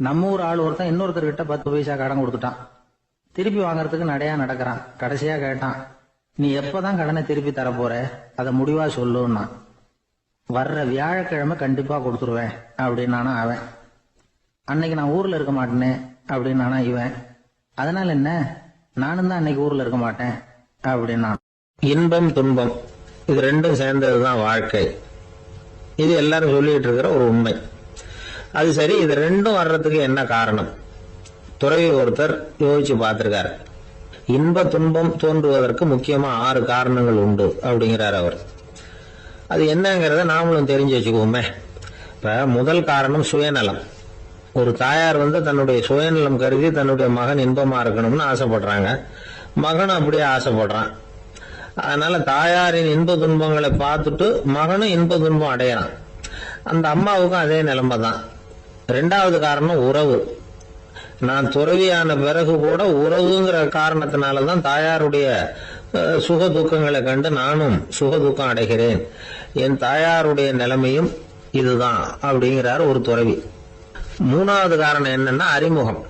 நம்ம ஊர் ஆள் ஒருத்தன் இன்னொருத்தர்கிட்ட 10 பைசா கடன் கொடுத்துட்டான். திருப்பி வாங்கறதுக்கு நடையா நடக்கிறான். கடைசியா கேட்டான், நீ எப்பதான் கடனை திருப்பி தர போற, அதை முடிவா சொல்லுன்னா. வர்ற வியாழக்கிழமை கண்டிப்பா கொடுத்துருவேன் அப்படின்னானா அவன். அன்னைக்கு நான் ஊர்ல இருக்க மாட்டேனே அப்படின்னானா இவன். அதனால என்ன, நானும் தான் அன்னைக்கு ஊர்ல இருக்க மாட்டேன் அப்படின்னா. இன்பம் துன்பம் இது ரெண்டும் சேர்ந்ததுதான் வாழ்க்கை. இது எல்லாரும் சொல்லிட்டு இருக்கிற ஒரு உண்மை. அது சரி, இது ரெண்டும் வர்றதுக்கு என்ன காரணம்? துறவி ஒருத்தர் யோசிச்சு பார்த்திருக்காரு. இன்ப துன்பம் தோன்றுவதற்கு முக்கியமா 6 காரணங்கள் உண்டு அப்படிங்கிறார் அவர். அது என்னங்கிறத நாமளும் தெரிஞ்சு வச்சுக்குவோமே. இப்ப முதல் காரணம் சுயநலம். ஒரு தாயார் தன்னுடைய சுயநலம் கருதி தன்னுடைய மகன் இன்பமா இருக்கணும்னு ஆசைப்படுறாங்க. மகனும் அப்படியே ஆசைப்படுறான். அதனால தாயாரின் இன்ப துன்பங்களை பார்த்துட்டு மகனும் இன்ப துன்பம் அடையறான். அந்த அம்மாவுக்கும் அதே நிலைமை தான். 2வது காரணம் உறவு. நான் துறவியான பிறகு கூட உறவுங்கிற காரணத்தினாலதான் தாயாருடைய சுக துக்கங்களை கண்டு நானும் சுக துக்கம் அடைகிறேன். என் தாயாருடைய நிலைமையும் இதுதான் அப்படிங்கிறார் ஒரு துறவி. 3வது காரணம் என்னன்னா அறிமுகம்.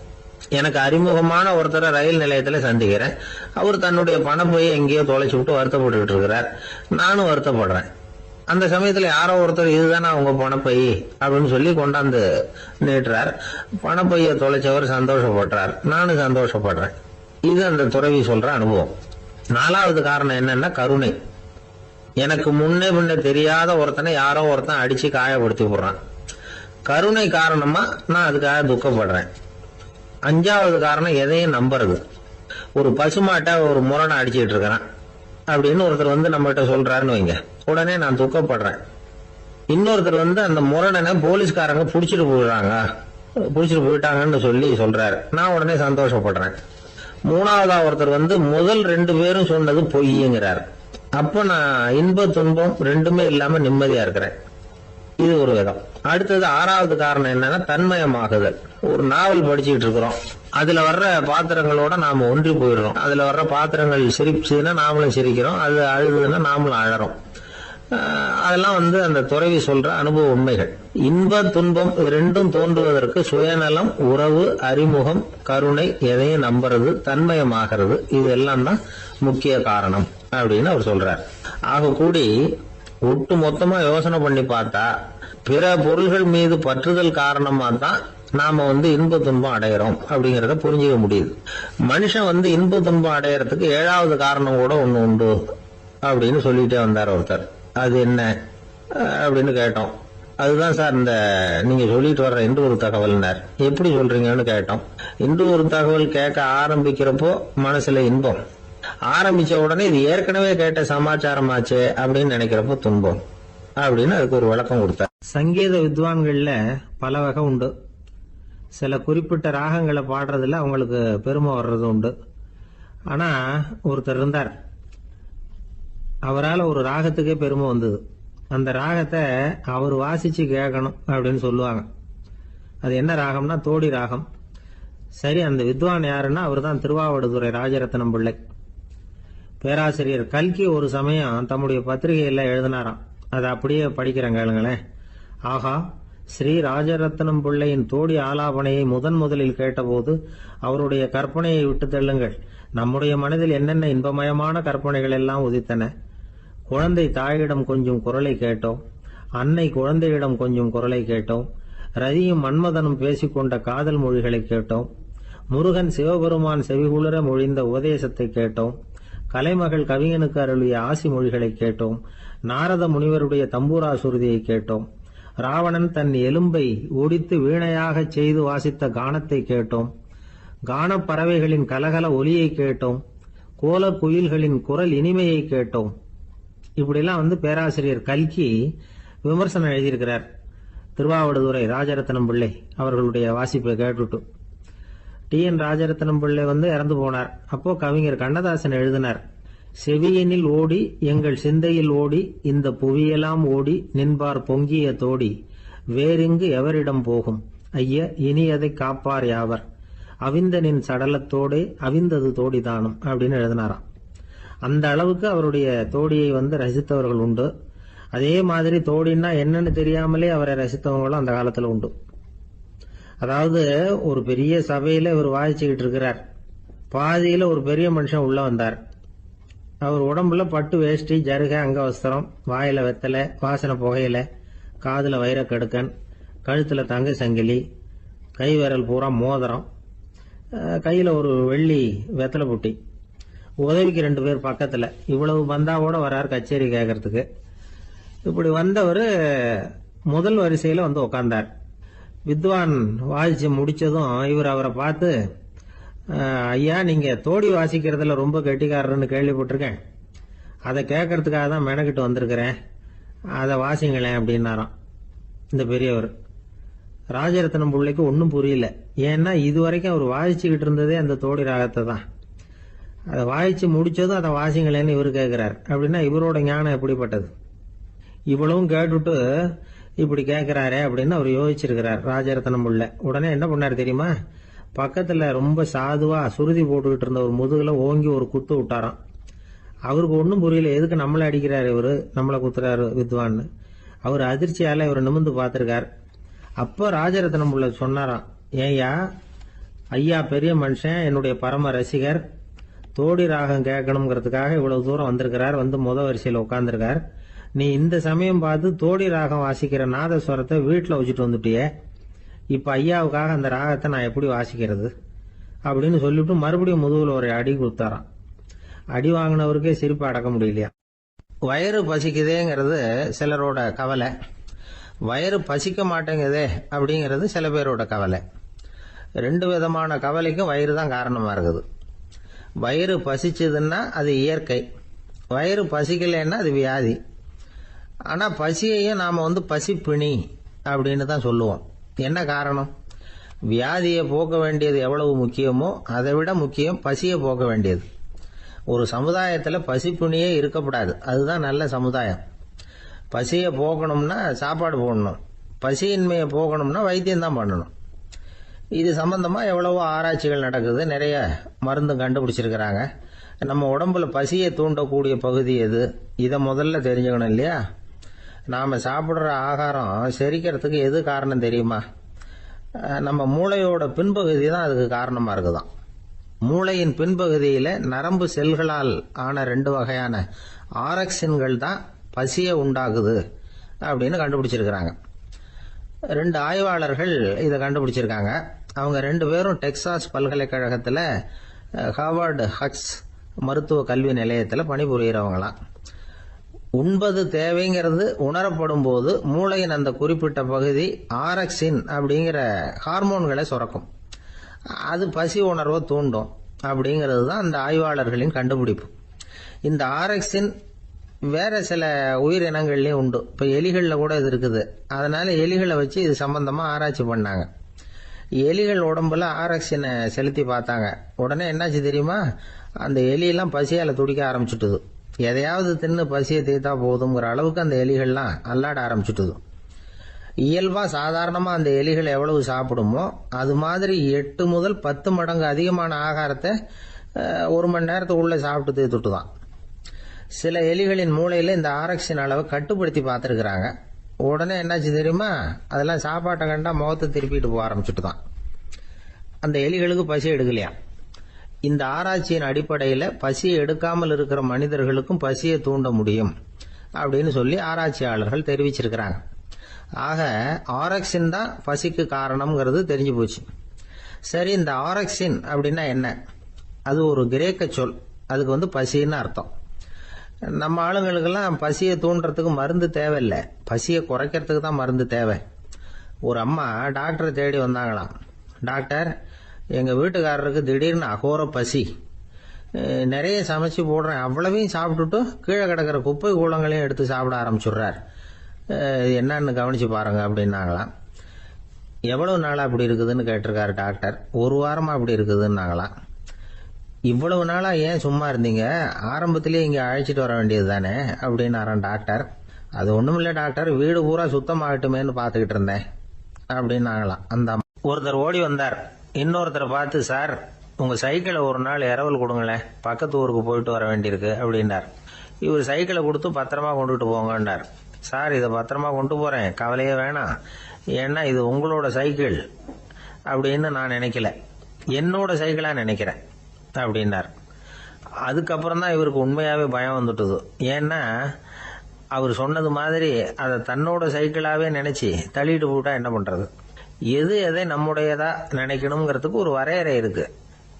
எனக்கு அறிமுகமான ஒருத்தரை ரயில் நிலையத்தில் சந்திக்கிறேன். அவர் தன்னுடைய பணப்பையை எங்கேயோ தொலைச்சு விட்டு வருத்தப்பட்டு இருக்கிறார். நானும் வருத்தப்படுறேன். அந்த சமயத்துல யாரோ ஒருத்தர் இதுதானே அவங்க பணப்பை அப்படின்னு சொல்லி கொண்டாந்து நீட்டுறார். பணப்பைய தொலைச்சவர் சந்தோஷப்படுறார், நானும் சந்தோஷப்படுறேன். இது அந்த துறவி சொல்ற அனுபவம். 4வது காரணம் என்னன்னா கருணை. எனக்கு முன்னே பின்ன தெரியாத ஒருத்தனை யாரோ ஒருத்தன் அடிச்சு காயப்படுத்தி போடுறான். கருணை காரணமா நான் அதுக்காக துக்கப்படுறேன். 5வது காரணம் எதையும் நம்புறது. ஒரு பசுமாட்டை ஒரு முரணை அடிச்சுட்டு இருக்கிறான் அப்படின்னு ஒருத்தர் நம்மகிட்ட சொல்றாருன்னு வைங்க, உடனே நான் துக்கப்படுறேன். இன்னொருத்தர் அந்த முரணனை போலீஸ்காரங்க புடிச்சிட்டு போயிட்டாங்கன்னு சொல்லி சொல்றாரு, நான் உடனே சந்தோஷப்படுறேன். 3வதா ஒருத்தர் முதல் 2 பேரும் சொன்னது பொய்யுங்கிறார். அப்ப நான் இன்ப துன்பம் ரெண்டுமே இல்லாம நிம்மதியா இருக்கிறேன். இது ஒரு விதம். அடுத்தது 6வது காரணம் என்னன்னா தன்மயமாகுதல். ஒரு நாவல் படிச்சுட்டு இருக்கிறோம், அதுல வர்ற பாத்திரங்களோட நாம ஒன்றி போயிடுறோம். அதுல வர்ற பாத்திரங்கள் சிரிச்சுன்னா நாமளும் சிரிக்கிறோம், அது அழுதுன்னா நாமளும் அழறோம். அதெல்லாம் அந்த துறவி சொல்ற அனுபவ உண்மைகள். இன்ப துன்பம் ரெண்டும் தோன்றுவதற்கு சுயநலம், உறவு, அறிமுகம், கருணை, எதையும் நம்புறது, தன்மயமாகிறது, இதெல்லாம் தான் முக்கிய காரணம் அப்படின்னு அவர் சொல்றார். ஆக கூடி ஒட்டு மொத்தமா யோசனை பண்ணி பார்த்தா பிற பொருள்கள் மீது பற்றுதல் காரணமா தான் நாம இன்ப துன்பம் அடையிறோம் அப்படிங்கறத புரிஞ்சுக்க முடியுது. மனுஷன் இன்ப துன்பம் அடையறதுக்கு 7வது காரணம் கூட ஒண்ணு உண்டு அப்படின்னு சொல்லிட்டே வந்தார் ஒருத்தர். அது என்ன அப்படின்னு கேட்டோம். அதுதான் சார் இந்த நீங்க சொல்லிட்டு வர்ற இன்று ஒரு தகவல்னார். எப்படி சொல்றீங்கன்னு கேட்டோம். இன்று ஒரு தகவல் கேட்க ஆரம்பிக்கிறப்போ மனசுல இன்பம், ஆரம்பிச்ச உடனே இது ஏற்கனவே கேட்ட சமாச்சாரமாச்சே அப்படின்னு நினைக்கிறப்போ துன்பம் அப்படின்னு அதுக்கு ஒரு விளக்கம் கொடுத்தார். சங்கீத வித்வான்கள்ல பல வகை உண்டு. சில குறிப்பிட்ட ராகங்களை பாடுறதுல அவங்களுக்கு பெருமை வர்றது உண்டு. ஆனா ஒருத்தர் இருந்தார், அவரால் ஒரு ராகத்துக்கே பெருமை வந்தது. அந்த ராகத்தை அவர் வாசிச்சு கேட்கணும் அப்படின்னு சொல்லுவாங்க. அது என்ன ராகம்னா தோடி ராகம். சரி, அந்த வித்வான் யாருன்னா அவர் தான் திருவாவடுதுறை ராஜரத்னம் பிள்ளை. பேராசிரியர் கல்கி ஒரு சமயம் தம்முடைய பத்திரிகையில எழுதினாராம். அதை அப்படியே படிக்கிறேன் கேளுங்களேன். ஆகா, ஸ்ரீ ராஜரத்னம் பிள்ளையின் தோடி ஆலாபனையை முதலில் கேட்டபோது அவருடைய கற்பனையை விட்டு தள்ளுங்கள். நம்முடைய மனதில் என்னென்ன இன்பமயமான கற்பனைகள் எல்லாம் உதித்தன. குழந்தை தாயிடம் கொஞ்சம் குரலை கேட்டோம், அன்னை குழந்தையிடம் கொஞ்சம் குரலை கேட்டோம், ரதியும் மன்மதனும் பேசிக்கொண்ட காதல் மொழிகளை கேட்டோம், முருகன் சிவபெருமான் செவிகுளிர மொழிந்த உபதேசத்தை கேட்டோம், கலைமகள் கவிஞனுக்கு அருளிய ஆசி மொழிகளை கேட்டோம், நாரத முனிவருடைய தம்பூரா சுருதியை கேட்டோம், ராவணன் தன் எலும்பை ஒடித்து வீணையாகச் செய்து வாசித்த கானத்தை கேட்டோம், கானப் பறவைகளின் கலகல ஒலியை கேட்டோம், கோல குயில்களின் குரல் இனிமையை கேட்டோம். இப்படிலாம் பேராசிரியர் கல்கி விமர்சனம் எழுதியிருக்கிறார் திருவாவடுதுறை ராஜரத்னம் பிள்ளை அவர்களுடைய வாசிப்பை கேட்டுட்டு. TN ராஜரத்னம் பிள்ளை இறந்து போனார். அப்போ கவிஞர் கண்ணதாசன் எழுதினார், செவியனில் ஓடி எங்கள் சிந்தையில் ஓடி இந்த புவியெல்லாம் ஓடி நின்பார் பொங்கிய தோடி வேறிங்கு எவரிடம் போகும் ஐய இனி அதை காப்பார் யாவர் அவிந்தனின் சடலத்தோடே அவிந்தது தோடிதானும் அப்படின்னு எழுதினாராம். அந்த அளவுக்கு அவருடைய தோடியை ரசித்தவர்கள் உண்டு. அதே மாதிரி தோடின்னா என்னன்னு தெரியாமலே அவரை ரசித்தவங்களும் அந்த காலத்துல உண்டு. அதாவது ஒரு பெரிய சபையில இவர் வாசிச்சுக்கிட்டு இருக்கிறார். பாதியில ஒரு பெரிய மனுஷன் உள்ள வந்தார். அவர் உடம்புல பட்டு வேஷ்டி, ஜருகை, அங்கவஸ்திரம், வாயில வெத்தலை, வாசனை புகையில, காதுல வைரக்கடுக்கன், கழுத்துல தங்க சங்கிலி, கை விரல் பூரா மோதிரம், கையில ஒரு வெள்ளி வெத்தலை புட்டி, உதவிக்கு 2 பேர் பக்கத்துல. இவ்வளவு பந்தாவோட வரார் கச்சேரி கேட்கறதுக்கு. இப்படி வந்தவர் முதல் வரிசையில வந்து உட்கார்ந்தார். வித்வான் வாசிச்சு முடிச்சதும் இவர் அவரை பார்த்து, ஐயா, நீங்க தோடி வாசிக்கிறதுல ரொம்ப கெட்டிக்காரர்னு கேள்விப்பட்டிருக்கேன், அதை கேட்கறதுக்காக தான் மெனக்கிட்டு வந்திருக்கிறேன், அதை வாசிங்களேன் அப்படின்னாராம் இந்த பெரியவர். ராஜரத்னம் பிள்ளைக்கு ஒன்றும் புரியல. ஏன்னா இதுவரைக்கும் அவர் வாசிச்சுக்கிட்டு இருந்ததே அந்த தோடி ராகத்தை தான். அதை வாசிச்சு முடிச்சதும் அதை வாசிங்களேன்னு இவர் கேட்கிறார். அப்படின்னா இவரோட ஞானம் எப்படிப்பட்டது? இவ்வளவும் கேட்டுட்டு இப்படி கேட்கிறாரே அப்படின்னு அவர் யோசிச்சிருக்கிறார் ராஜரத்னம் பிள்ளை. உடனே என்ன பண்ணார் தெரியுமா? பக்கத்துல ரொம்ப சாதுவா சுருதி போட்டுக்கிட்டு இருந்த ஒரு முதுகுல ஓங்கி ஒரு குத்து விட்டாராம். அவருக்கு ஒன்றும் புரியல, எதுக்கு நம்மளை அடிக்கிறாரு இவரு, நம்மளை குத்துறாரு வித்வான்னு. அவர் அதிர்ச்சியால இவர் நிமிர்ந்து பார்த்திருக்கார். அப்ப ராஜரத்னம் பிள்ளை சொன்னாராம், ஏய்யா, ஐயா பெரிய மனுஷன், என்னுடைய பரம ரசிகர், தோடி ராகம் கேட்கணுங்கிறதுக்காக இவ்வளவு தூரம் வந்திருக்கிறார், வந்து முத வரிசையில் உட்கார்ந்துருக்கார். நீ இந்த சமயம் பார்த்து தோடி ராகம் வாசிக்கிற நாதஸ்வரத்தை வீட்டில் வச்சுட்டு வந்துட்டியே, இப்ப ஐயாவுக்காக அந்த ராகத்தை நான் எப்படி வாசிக்கிறது அப்படின்னு சொல்லிட்டு மறுபடியும் முதுகுல ஒரு அடி கொடுத்தாராம். அடி வாங்கினவருக்கே சிரிப்பு அடக்க முடியலையா. வயிறு பசிக்குதேங்கிறது சிலரோட கவலை, வயிறு பசிக்க மாட்டேங்குதே அப்படிங்கிறது சில பேரோட கவலை. 2 விதமான கவலைக்கும் வயிறு தான் காரணமா இருக்குது. வயிறு பசிச்சதுன்னா அது இயற்கை, வயிறு பசிக்கலைன்னா அது வியாதி. ஆனா பசியையும் நாம பசிப்பிணி அப்படின்னு தான் சொல்லுவோம். என்ன காரணம்? வியாதியை போக்க வேண்டியது எவ்வளவு முக்கியமோ அதை விட முக்கியம் பசியை போக்க வேண்டியது. ஒரு சமுதாயத்துல பசிப்பிணியே இருக்கக்கூடாது, அதுதான் நல்ல சமுதாயம். பசியை போகணும்னா சாப்பாடு போடணும், பசியின்மையை போகணும்னா வைத்தியம் தான் பண்ணணும். இது சம்பந்தமா எவ்வளவோ ஆராய்ச்சிகள் நடக்குது, நிறைய மருந்து கண்டுபிடிச்சிருக்கிறாங்க. நம்ம உடம்புல பசியை தூண்டக்கூடிய பகுதி எது, இதை முதல்ல தெரிஞ்சுக்கணும் இல்லையா? நாம சாப்பிடுற ஆகாரம் செரிக்கிறதுக்கு எது காரணம் தெரியுமா? நம்ம மூளையோட பின்பகுதி தான் அதுக்கு காரணமா இருக்குதாம். மூளையின் பின்பகுதியில நரம்பு செல்களால் ஆன 2 வகையான ஆரக்சின்கள் தான் பசியை உண்டாக்குது அப்படின்னு கண்டுபிடிச்சிருக்கிறாங்க. 2 ஆய்வாளர்கள் இதை கண்டுபிடிச்சிருக்காங்க. அவங்க 2 பேரும் டெக்சாஸ் பல்கலைக்கழகத்துல ஹார்வர்டு ஹக்ஸ் மருத்துவ கல்வி நிலையத்தில் பணிபுரியறவங்களாம். உண்பது தேவைங்கிறது உணரப்படும் போது மூளையின் அந்த குறிப்பிட்ட பகுதி ஆரக்சின் அப்படிங்கிற ஹார்மோன்களை சுரக்கும். அது பசி உணர்வை தூண்டும் அப்படிங்கிறது தான் அந்த ஆய்வாளர்களின் கண்டுபிடிப்பு. இந்த ஆரக்சின் வேற சில உயிரினங்கள்லயும் உண்டு. இப்ப எலிகள்ல கூட இது இருக்குது. அதனால எலிகளை வச்சு இது சம்பந்தமா ஆராய்ச்சி பண்ணாங்க. எலிகள் உடம்புல ஆரக்சினை செலுத்தி பார்த்தாங்க. உடனே என்னாச்சு தெரியுமா? அந்த எலியெல்லாம் பசியால துடிக்க ஆரம்பிச்சுட்டுது. எதையாவது தின்னு பசியை தீர்த்தா போதுங்கிற அளவுக்கு அந்த எலிகள்லாம் அல்லாட ஆரம்பிச்சுட்டுது. இயல்பா சாதாரணமா அந்த எலிகள் எவ்வளவு சாப்பிடுமோ அது மாதிரி 8 முதல் 10 மடங்கு அதிகமான ஆகாரத்தை 1 மணி நேரத்துக்குள்ள சாப்பிட்டு தீர்த்துட்டு தான். சில எலிகளின் மூளையில இந்த ஆரக்சின் அளவை கட்டுப்படுத்தி பார்த்துருக்குறாங்க. உடனே என்னாச்சு தெரியுமா? அதெல்லாம் சாப்பாட்டை கண்டா முகத்தை திருப்பிட்டு போக ஆரம்பிச்சுட்டு தான். அந்த எலிகளுக்கு பசி எடுக்கலையா. இந்த ஆராய்ச்சியின் அடிப்படையில் பசியை எடுக்காமல் இருக்கிற மனிதர்களுக்கும் பசியை தூண்ட முடியும் அப்படின்னு சொல்லி ஆராய்ச்சியாளர்கள் தெரிவிச்சிருக்கிறாங்க. ஆக ஆரக்சின் தான் பசிக்கு காரணம்ங்கிறது தெரிஞ்சு போச்சு. சரி, இந்த ஆரக்சின் அப்படின்னா என்ன? அது ஒரு கிரேக்க சொல். அதுக்கு பசின்னு அர்த்தம். நம்ம ஆளுங்களுக்கெல்லாம் பசியை தூண்டுறதுக்கு மருந்து தேவையில்லை, பசியை குறைக்கிறதுக்கு தான் மருந்து தேவை. ஒரு அம்மா டாக்டரை தேடி வந்தாங்களாம். டாக்டர், எங்க வீட்டுக்காரருக்கு திடீர்னு அகோர பசி, நிறைய சமைச்சு போடுறேன், அவ்வளவையும் சாப்பிட்டுட்டு கீழே கிடக்கிற குப்பை கூலங்களையும் எடுத்து சாப்பிட ஆரம்பிச்சுடுறார், என்னன்னு கவனிச்சு பாருங்க அப்படின்னாங்களாம். எவ்வளவு நாளா அப்படி இருக்குதுன்னு கேட்டிருக்காரு டாக்டர். 1 வாரமா அப்படி இருக்குதுன்னாங்களாம். இவ்வளவு நாளா ஏன் சும்மா இருந்தீங்க, ஆரம்பத்திலேயே இங்க அழைச்சிட்டு வர வேண்டியது தானே அப்படின்னாரான் டாக்டர். அது ஒண்ணுமில்ல டாக்டர், வீடு பூரா சுத்தமாகட்டுமேன்னு பாத்துக்கிட்டு இருந்தேன் அப்படின்னாங்களாம். அந்த ஒருத்தர் ஓடி வந்தார், இன்னொருத்தரை பார்த்து, சார் உங்க சைக்கிளை ஒரு நாள் இரவல் கொடுங்களேன், பக்கத்து ஊருக்கு போயிட்டு வர வேண்டியிருக்கு அப்படின்னார். இவர் சைக்கிளை கொடுத்து பத்திரமா கொண்டுட்டு போங்கன்னார். சார், இதை பத்திரமா கொண்டு போறேன், கவலையே வேணாம், ஏன்னா இது உங்களோட சைக்கிள், அப்படின்னு நான் நினைக்கல, என்னோட சைக்கிளா நினைக்கிறேன் அப்படின்னார். அதுக்கப்புறம் தான் இவருக்கு உண்மையாவே பயம் வந்துட்டுது. ஏன்னா அவர் சொன்னது மாதிரி அதை தன்னோட சைக்கிளாவே நினைச்சு தள்ளிட்டு போட்டா என்ன பண்றது? எது எதை நம்முடையதா நினைக்கணுங்கிறதுக்கு ஒரு வரையறை இருக்கு.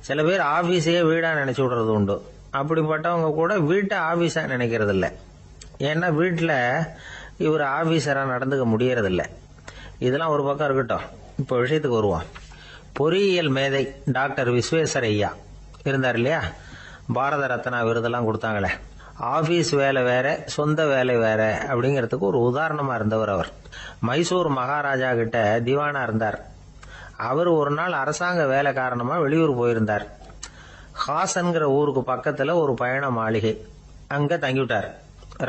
சில பேர் ஆபீஸையே வீடா நினைச்சு விடுறது உண்டு. அப்படிப்பட்டவங்க கூட வீட்டை ஆபீஸா நினைக்கிறது இல்லை. ஏன்னா வீட்டில் இவர் ஆபீசரா நடந்துக்க முடியறதில்ல. இதெல்லாம் ஒரு பக்கம் இருக்கட்டும், இப்போ விஷயத்துக்கு வருவோம். பொறியியல் மேதை டாக்டர் விஸ்வேஸ்வரய்யா இருந்தார் இல்லையா, பாரத ரத்னா விருதெல்லாம் கொடுத்தாங்களே. ஆபீஸ் வேலை வேற, சொந்த வேலை வேற அப்படிங்கிறதுக்கு ஒரு உதாரணமா இருந்தவர் அவர். மைசூர் மகாராஜா கிட்ட திவானா இருந்தார். அவர் ஒரு நாள் அரசாங்க வேலை காரணமா வெளியூர் போயிருந்தார். ஹாசன்கிற ஊருக்கு பக்கத்துல ஒரு பயண மாளிகை, அங்க தங்கிவிட்டார்.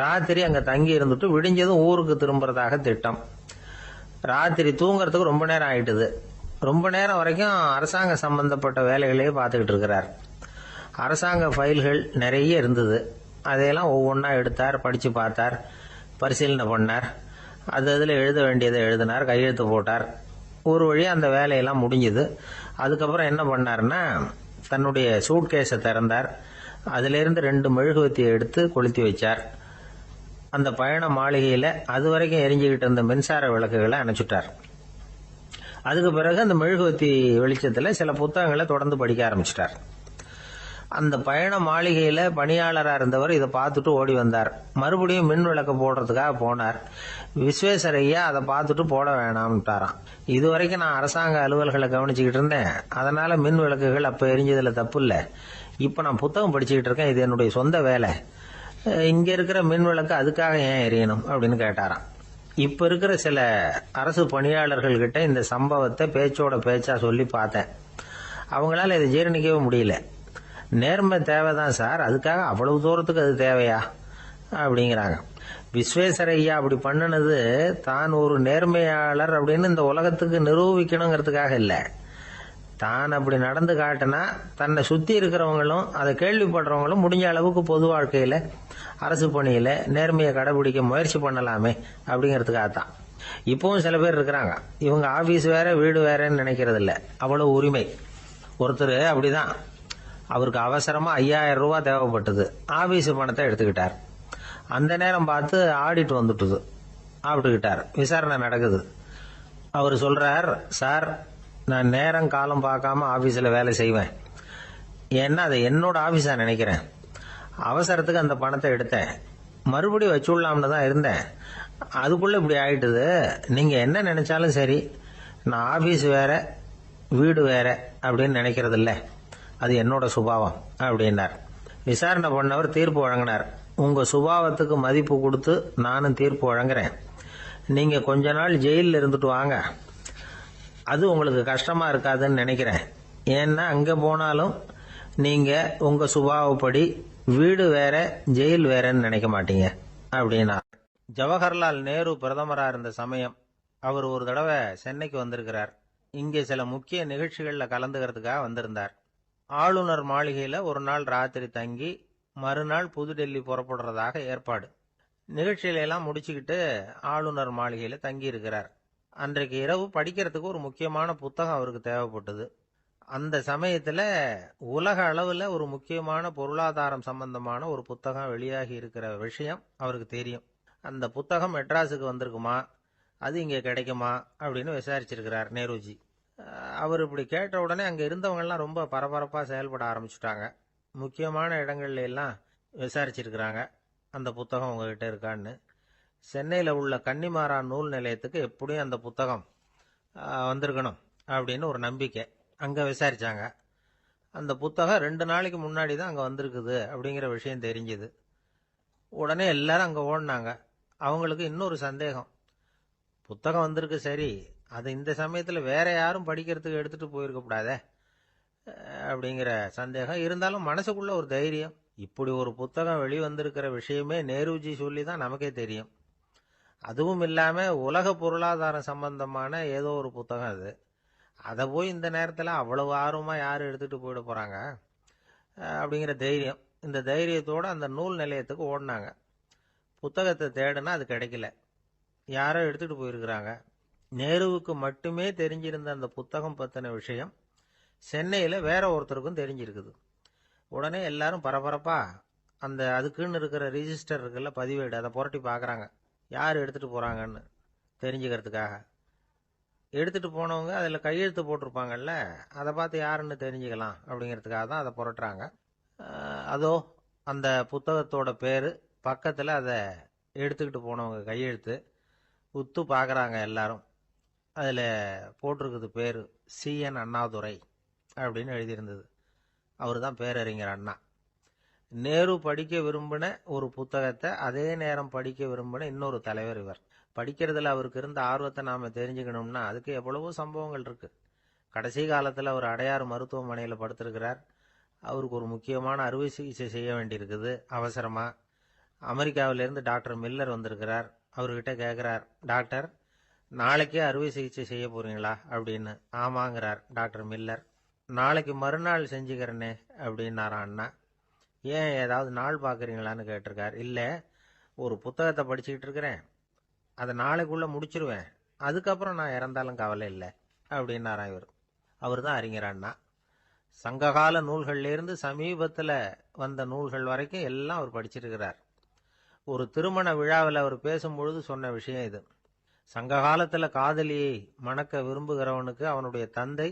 ராத்திரி அங்க தங்கி இருந்துட்டு விடிஞ்சதும் ஊருக்கு திரும்புறதாக திட்டம். ராத்திரி தூங்குறதுக்கு ரொம்ப நேரம் ஆயிட்டுது. ரொம்ப நேரம் வரைக்கும் அரசாங்க சம்பந்தப்பட்ட வேலைகளையே பார்த்துக்கிட்டு இருக்கிறார். அரசாங்க ஃபைல்கள் நிறைய இருந்தது. அதையெல்லாம் ஒவ்வொன்றா எடுத்தார், படிச்சு பார்த்தார், பரிசீலனை பண்ணார். அதில் எழுத வேண்டியதை எழுதினார், கையெழுத்து போட்டார். ஒரு வழியாக அந்த வேலையெல்லாம் முடிஞ்சுது. அதுக்கப்புறம் என்ன பண்ணார்னா, தன்னுடைய சூட்கேஸை திறந்தார். அதிலிருந்து 2 மெழுகுவத்தியை எடுத்து கொளுத்தி வச்சார். அந்த பயண மாளிகையில் அது வரைக்கும் எரிஞ்சுக்கிட்டு இருந்த மின்சார விளக்குகளை அணைச்சுட்டார். அதுக்கு பிறகு அந்த மெழுகுவத்தி வெளிச்சத்தில் சில புத்தகங்களை தொடர்ந்து படிக்க ஆரம்பிச்சிட்டார். அந்த பயண மாளிகையில் பணியாளராக இருந்தவர் இதை பார்த்துட்டு ஓடி வந்தார். மறுபடியும் மின் விளக்கு போடுறதுக்காக போனார். விஸ்வேஸ்வரய்யா அதை பார்த்துட்டு போட வேணாம்ட்டாராம். இது வரைக்கும் நான் அரசாங்க அலுவல்களை கவனிச்சுக்கிட்டு இருந்தேன், அதனால மின் விளக்குகள் அப்போ எரிஞ்சதில் தப்பு இல்லை. இப்போ நான் புத்தகம் படிச்சுக்கிட்டு இருக்கேன், இது என்னுடைய சொந்த வேலை. இங்க இருக்கிற மின் விளக்கு அதுக்காக ஏன் எரியணும் அப்படின்னு கேட்டாராம். இப்ப இருக்கிற சில அரசு பணியாளர்கள் கிட்ட இந்த சம்பவத்தை பேச்சோட பேச்சா சொல்லி பார்த்தேன். அவங்களால இதை ஜீரணிக்கவே முடியல. நேர்மை தேவைதான் சார், அதுக்காக அவ்வளவு தூரத்துக்கு அது தேவையா அப்படிங்கிறாங்க. விஸ்வேஸ்வரய்யா அப்படி பண்ணினது தான் ஒரு நேர்மையாளர் அப்படின்னு இந்த உலகத்துக்கு நிரூபிக்கணுங்கிறதுக்காக இல்லை. தான் அப்படி நடந்து காட்டினா தன்னை சுத்தி இருக்கிறவங்களும் அதை கேள்விப்படுறவங்களும் முடிஞ்ச அளவுக்கு பொது வாழ்க்கையில, அரசு பணியில நேர்மையை கடைபிடிக்க முயற்சி பண்ணலாமே அப்படிங்கிறதுக்காகத்தான். இப்பவும் சில பேர் இருக்கிறாங்க, இவங்க ஆபீஸ் வேற வீடு வேறன்னு நினைக்கிறது இல்ல, அவ்வளவு உரிமை. ஒருத்தர் அப்படிதான், அவருக்கு அவசரமா 5000 ரூபாய் தேவைப்பட்டது. ஆபீஸ் பணத்தை எடுத்துக்கிட்டார். அந்த நேரம் பார்த்து ஆடிட் வந்துட்டுது. ஆப்பிட்டுக்கிட்டார். விசாரணை நடக்குது. அவர் சொல்றார், சார் நான் நேரம் காலம் பார்க்காம ஆபீஸில் வேலை செய்வேன். ஏன்னா அதை என்னோட ஆபீஸா நினைக்கிறேன். அவசரத்துக்கு அந்த பணத்தை எடுத்தேன், மறுபடியும் வச்சுடலாம்னு தான் இருந்தேன். அதுக்குள்ள இப்படி ஆயிட்டுது. நீங்க என்ன நினைச்சாலும் சரி, நான் ஆபீஸ் வேற வீடு வேற அப்படின்னு நினைக்கிறது இல்லை, அது என்னோட சுபாவம் அப்படின்னார். விசாரணை பண்ணவர் தீர்ப்பு வழங்கினார். உங்க சுபாவத்துக்கு மதிப்பு கொடுத்து நானும் தீர்ப்பு வழங்குறேன். நீங்க கொஞ்ச நாள் ஜெயிலில் இருந்துட்டு வாங்க, அது உங்களுக்கு கஷ்டமா இருக்காதுன்னு நினைக்கிறேன். ஏன்னா அங்க போனாலும் நீங்க உங்க சுபாவப்படி வீடு வேற ஜெயில் வேறன்னு நினைக்க மாட்டீங்க அப்படின்னா. ஜவஹர்லால் நேரு பிரதமரா இருந்த சமயம் அவர் ஒரு தடவை சென்னைக்கு வந்திருக்கிறார். இங்கே சில முக்கிய நிகழ்ச்சிகள்ல கலந்துக்கிறதுக்காக வந்திருந்தார். ஆளுநர் மாளிகையில ஒரு நாள் ராத்திரி தங்கி மறுநாள் புதுடெல்லி புறப்படுறதாக ஏற்பாடு. நிகழ்ச்சியில எல்லாம் முடிச்சுக்கிட்டு ஆளுநர் மாளிகையில தங்கி இருக்கிறார். அன்றைக்கு இரவு படிக்கிறதுக்கு ஒரு முக்கியமான புத்தகம் அவருக்கு தேவைப்பட்டது. அந்த சமயத்துல உலக அளவுல ஒரு முக்கியமான பொருளாதாரம் சம்பந்தமான ஒரு புத்தகம் வெளியாகி இருக்கிற விஷயம் அவருக்கு தெரியும். அந்த புத்தகம் மெட்ராஸுக்கு வந்திருக்குமா, அது இங்க கிடைக்குமா அப்படின்னு விசாரிச்சிருக்கிறார் நேருஜி. அவர் இப்படி கேட்ட உடனே அங்க இருந்தவங்க எல்லாம் ரொம்ப பரபரப்பா செயல்பட ஆரம்பிச்சுட்டாங்க. முக்கியமான இடங்கள்ல எல்லாம் விசாரிச்சிருக்கிறாங்க, அந்த புத்தகம் உங்ககிட்ட இருக்கான்னு. சென்னையில் உள்ள கன்னிமாரா நூல் நிலையத்துக்கு எப்படியும் அந்த புத்தகம் வந்திருக்கணும் அப்படின்னு ஒரு நம்பிக்கை. அங்கே விசாரிச்சாங்க. அந்த புத்தகம் 2 நாளைக்கு முன்னாடி தான் அங்கே வந்திருக்குது அப்படிங்கிற விஷயம் தெரிஞ்சுது. உடனே எல்லாரும் அங்கே ஓடினாங்க. அவங்களுக்கு இன்னொரு சந்தேகம், புத்தகம் வந்திருக்கு சரி, அது இந்த சமயத்தில் வேற யாரும் படிக்கிறதுக்கு எடுத்துட்டு போயிருக்கக்கூடாதே அப்படிங்கிற சந்தேகம் இருந்தாலும் மனசுக்குள்ள ஒரு தைரியம். இப்படி ஒரு புத்தகம் வெளிவந்திருக்கிற விஷயமே நேருஜி சொல்லி தான் நமக்கே தெரியும். அதுவும் இல்லாம உலக பொருளாதாரம் சம்பந்தமான ஏதோ ஒரு புத்தகம் அது. அதை போய் இந்த நேரத்தில் அவ்வளவு ஆர்வமா யாரும் எடுத்துட்டு போயிட போறாங்க அப்படிங்கிற தைரியம். இந்த தைரியத்தோட அந்த நூல் நிலையத்துக்கு ஓடினாங்க. புத்தகத்தை தேடுனா அது கிடைக்கல, யாரோ எடுத்துட்டு போயிருக்கிறாங்க. நேருவுக்கு மட்டுமே தெரிஞ்சிருந்த அந்த புத்தகம் பத்தின விஷயம் சென்னையில வேற ஒருத்தருக்கும் தெரிஞ்சிருக்குது. உடனே எல்லாரும் பரபரப்பா அந்த அதுக்குன்னு இருக்கிற ரிஜிஸ்டர் இருக்குல்ல, பதிவேடு, அதை புரட்டி பார்க்கறாங்க யார் எடுத்துட்டு போறாங்கன்னு தெரிஞ்சுக்கிறதுக்காக. எடுத்துட்டு போனவங்க அதுல கையெழுத்து போட்டிருப்பாங்கல்ல, அதை பார்த்து யாருன்னு தெரிஞ்சுக்கலாம் அப்படிங்கிறதுக்காக தான் அதை புரட்டுறாங்க. அதோ அந்த புத்தகத்தோட பேரு பக்கத்துல அதை எடுத்துக்கிட்டு போனவங்க கையெழுத்து உத்து பார்க்கறாங்க எல்லாரும். அதுல போட்டிருக்குது பேரு CN அண்ணாதுரை அப்படின்னு எழுதியிருந்தது. அவர் தான் பேரறிஞர் அண்ணா. நேரு படிக்க விரும்பின ஒரு புத்தகத்தை அதே நேரம் படிக்க விரும்பின இன்னொரு தலைவர் இவர். படிக்கிறதுல அவருக்கு இருந்த ஆர்வத்தை நாம தெரிஞ்சுக்கணும்னா அதுக்கு எவ்வளவோ சம்பவங்கள் இருக்கு. கடைசி காலத்துல அவர் அடையாறு மருத்துவமனையில படுத்திருக்கிறார். அவருக்கு ஒரு முக்கியமான அறுவை சிகிச்சை செய்ய வேண்டியிருக்குது அவசரமா. அமெரிக்காவிலிருந்து டாக்டர் மில்லர் வந்திருக்கிறார். அவர்கிட்ட கேட்கிறார், டாக்டர் நாளைக்கே அறுவை சிகிச்சை செய்ய போறீங்களா அப்படின்னு. ஆமாங்கிறார் டாக்டர் மில்லர். நாளைக்கு மறுநாள் செஞ்சுக்கிறேனே அப்படின்னாராம் அண்ணா. ஏன் ஏதாவது நாள் பார்க்குறீங்களான்னு கேட்டிருக்கார். இல்லை, ஒரு புத்தகத்தை படிச்சுக்கிட்டு இருக்கிறேன், அதை நாளைக்குள்ள முடிச்சிருவேன், அதுக்கப்புறம் நான் இறந்தாலும் கவலை இல்லை அப்படின்னாராம் இவர். அவர் தான் அறிஞர் அண்ணா. சங்ககால நூல்கள்லேருந்து சமீபத்தில் வந்த நூல்கள் வரைக்கும் எல்லாம் அவர் படிச்சிருக்கிறார். ஒரு திருமண விழாவில் அவர் பேசும்பொழுது சொன்ன விஷயம் இது. சங்க காலத்தில் காதலியை மணக்க விரும்புகிறவனுக்கு அவனுடைய தந்தை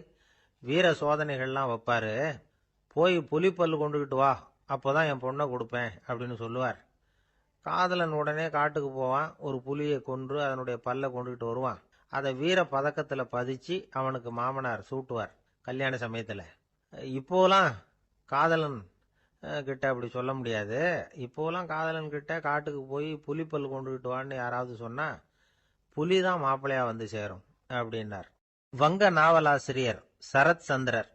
வீர சோதனைகள்லாம் வைப்பாரு. போய் புலிப்பல்லு கொண்டுகிட்டு வா, அப்போதான் என் பொண்ணை கொடுப்பேன் அப்படின்னு சொல்லுவார். காதலன் உடனே காட்டுக்கு போவான், ஒரு புலியை கொன்று அதனுடைய பல்லை கொண்டுகிட்டு வருவான். அதை வீர பதக்கத்தில் பதிச்சு அவனுக்கு மாமனார் சூட்டுவார் கல்யாண சமயத்தில். இப்போலாம் காதலன் கிட்ட அப்படி சொல்ல முடியாது. இப்போலாம் காதலன் கிட்ட காட்டுக்கு போய் புலிப்பல்லு கொண்டுகிட்டு வான்னு யாராவது சொன்னா புலிதான் மாப்பிள்ளையா வந்து சேரும் அப்படின்னார். வங்க நாவலாசிரியர் சரத் சந்திரர்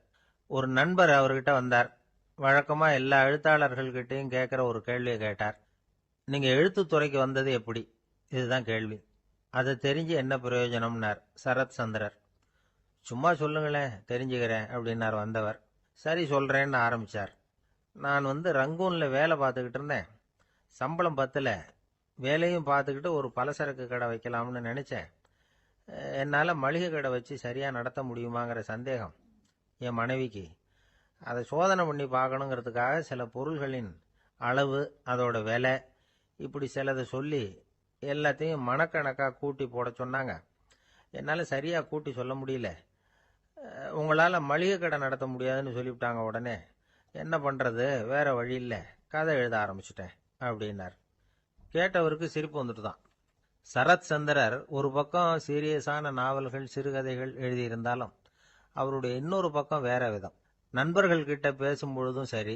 ஒரு நண்பர் அவர்கிட்ட வந்தார். வழக்கமா எல்லா எழுத்தாளர்கள்கிட்டையும் கேட்கிற ஒரு கேள்வியை கேட்டார். நீங்க எழுத்துத்துறைக்கு வந்தது எப்படி? இதுதான் கேள்வி. அதை தெரிஞ்சு என்ன பிரயோஜனம்னார் சரத் சந்திரர். சும்மா சொல்லுங்களேன், தெரிஞ்சுக்கிறேன் அப்படின்னார் வந்தவர். சரி சொல்றேன்னு ஆரம்பிச்சார். நான் ரங்கூன்ல வேலை பார்த்துக்கிட்டு இருந்தேன். சம்பளம் பத்தல. வேலையும் பார்த்துக்கிட்டு ஒரு பலசரக்கு கடை வைக்கலாம்னு நினைச்சேன். என்னால் மளிகை கடை வச்சு சரியா நடத்த முடியுமாங்கிற சந்தேகம் என் மனைவிக்கு. அதை சோதனை பண்ணி பார்க்கணுங்கிறதுக்காக சில பொருள்களின் அளவு, அதோட விலை, இப்படி சிலதை சொல்லி எல்லாத்தையும் மனக்கணக்காக கூட்டி போட சொன்னாங்க. என்னால் சரியாக கூட்டி சொல்ல முடியல. உங்களால் மளிகை கடை நடத்த முடியாதுன்னு சொல்லிவிட்டாங்க. உடனே என்ன பண்ணுறது, வேற வழி இல்லை, கதை எழுத ஆரம்பிச்சிட்டேன் அப்படின்னார். கேட்டவருக்கு சிரிப்பு வந்துட்டு தான். சரத் சந்திரர் ஒரு பக்கம் சீரியஸான நாவல்கள், சிறுகதைகள் எழுதியிருந்தாலும் அவருடைய இன்னொரு பக்கம் வேற விதம். நண்பர்கள் கிட்ட பேசும்பொழுதும் சரி,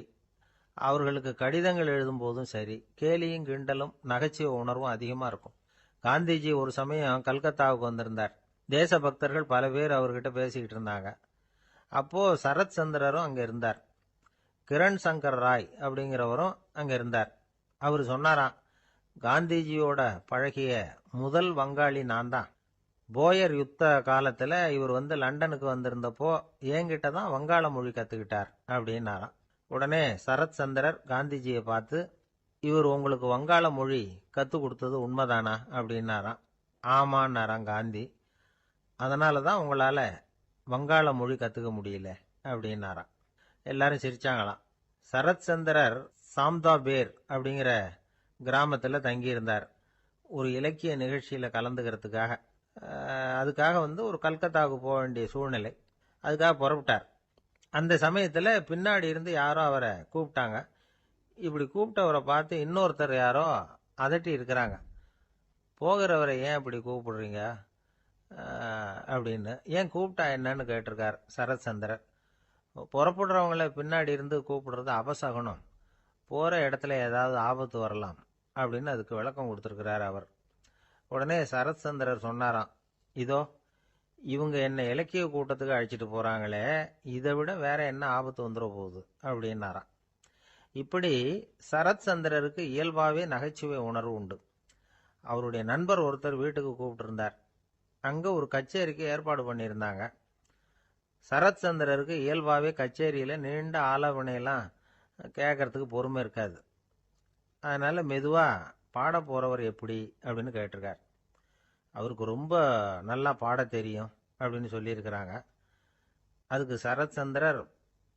அவர்களுக்கு கடிதங்கள் எழுதும் போதும் சரி, கேலியும் கிண்டலும் நகைச்சுவை உணர்வும் அதிகமாக இருக்கும். காந்திஜி ஒரு சமயம் கல்கத்தாவுக்கு வந்திருந்தார். தேசபக்தர்கள் பல பேர் அவர்கிட்ட பேசிக்கிட்டு இருந்தாங்க. அப்போ சரத் சந்திரரும் அங்க இருந்தார். கிரண் சங்கர் ராய் அப்படிங்கிறவரும் அங்க இருந்தார். அவர் சொன்னாராம், காந்திஜியோட பழகிய முதல் வங்காளி நான் தான். போயர் யுத்த காலத்துல இவர் லண்டனுக்கு வந்திருந்தப்போ என்கிட்ட தான் வங்காள மொழி கத்துக்கிட்டார் அப்படின்னாராம். உடனே சரத் சந்திரர் காந்திஜியை பார்த்து, இவர் உங்களுக்கு வங்காள மொழி கத்து கொடுத்தது உண்மைதானா அப்படின்னாராம். ஆமான்னாராம் காந்தி. அதனால தான் உங்களால வங்காள மொழி கத்துக்க முடியல அப்படின்னாராம். எல்லாரும் சிரிச்சாங்களாம். சரத் சந்திரர் சாம்தாபேர் அப்படிங்கிற கிராமத்தில் தங்கியிருந்தார் ஒரு இலக்கிய நிகழ்ச்சியில் கலந்துக்கிறதுக்காக. அதுக்காக ஒரு கல்கத்தாவுக்கு போக வேண்டிய சூழ்நிலை. அதுக்காக புறப்பட்டார். அந்த சமயத்தில் பின்னாடி இருந்து யாரோ அவரை கூப்பிட்டாங்க. இப்படி கூப்பிட்டவரை பார்த்து இன்னொருத்தர் யாரோ அதட்டி இருக்கிறாங்க. போகிறவரை ஏன் இப்படி கூப்பிடுறீங்க அப்படின்னு. ஏன் கூப்பிட்டா என்னன்னு கேட்டிருக்கார் சரத் சந்திரர். புறப்படுறவங்கள பின்னாடி இருந்து கூப்பிடுறது அபசகுனம், போற இடத்துல ஏதாவது ஆபத்து வரலாம் அப்படின்னு அதுக்கு விளக்கம் கொடுத்திருக்கிறார் அவர். உடனே சரத் சந்திரர் சொன்னாராம், இதோ இவங்க என்ன இலக்கிய கூட்டத்துக்கு அழைச்சிட்டு போறாங்களே, இதை விட வேற என்ன ஆபத்து வந்துட போகுது அப்படின்னாராம். இப்படி சரத் சந்திரருக்கு இயல்பாவே நகைச்சுவை உணர்வு உண்டு. அவருடைய நண்பர் ஒருத்தர் வீட்டுக்கு கூப்பிட்டு இருந்தார். அங்க ஒரு கச்சேரிக்கு ஏற்பாடு பண்ணியிருந்தாங்க. சரத் சந்திரருக்கு இயல்பாவே கச்சேரியில நீண்ட ஆலோசனையெல்லாம் கேட்கறதுக்கு பொறுமை இருக்காது. அதனால மெதுவா பாட போறவர் எப்படி அப்படின்னு கேட்டிருக்கார். அவருக்கு ரொம்ப நல்லா பாட தெரியும் அப்படின்னு சொல்லியிருக்கிறாங்க. அதுக்கு சரத்சந்திரர்,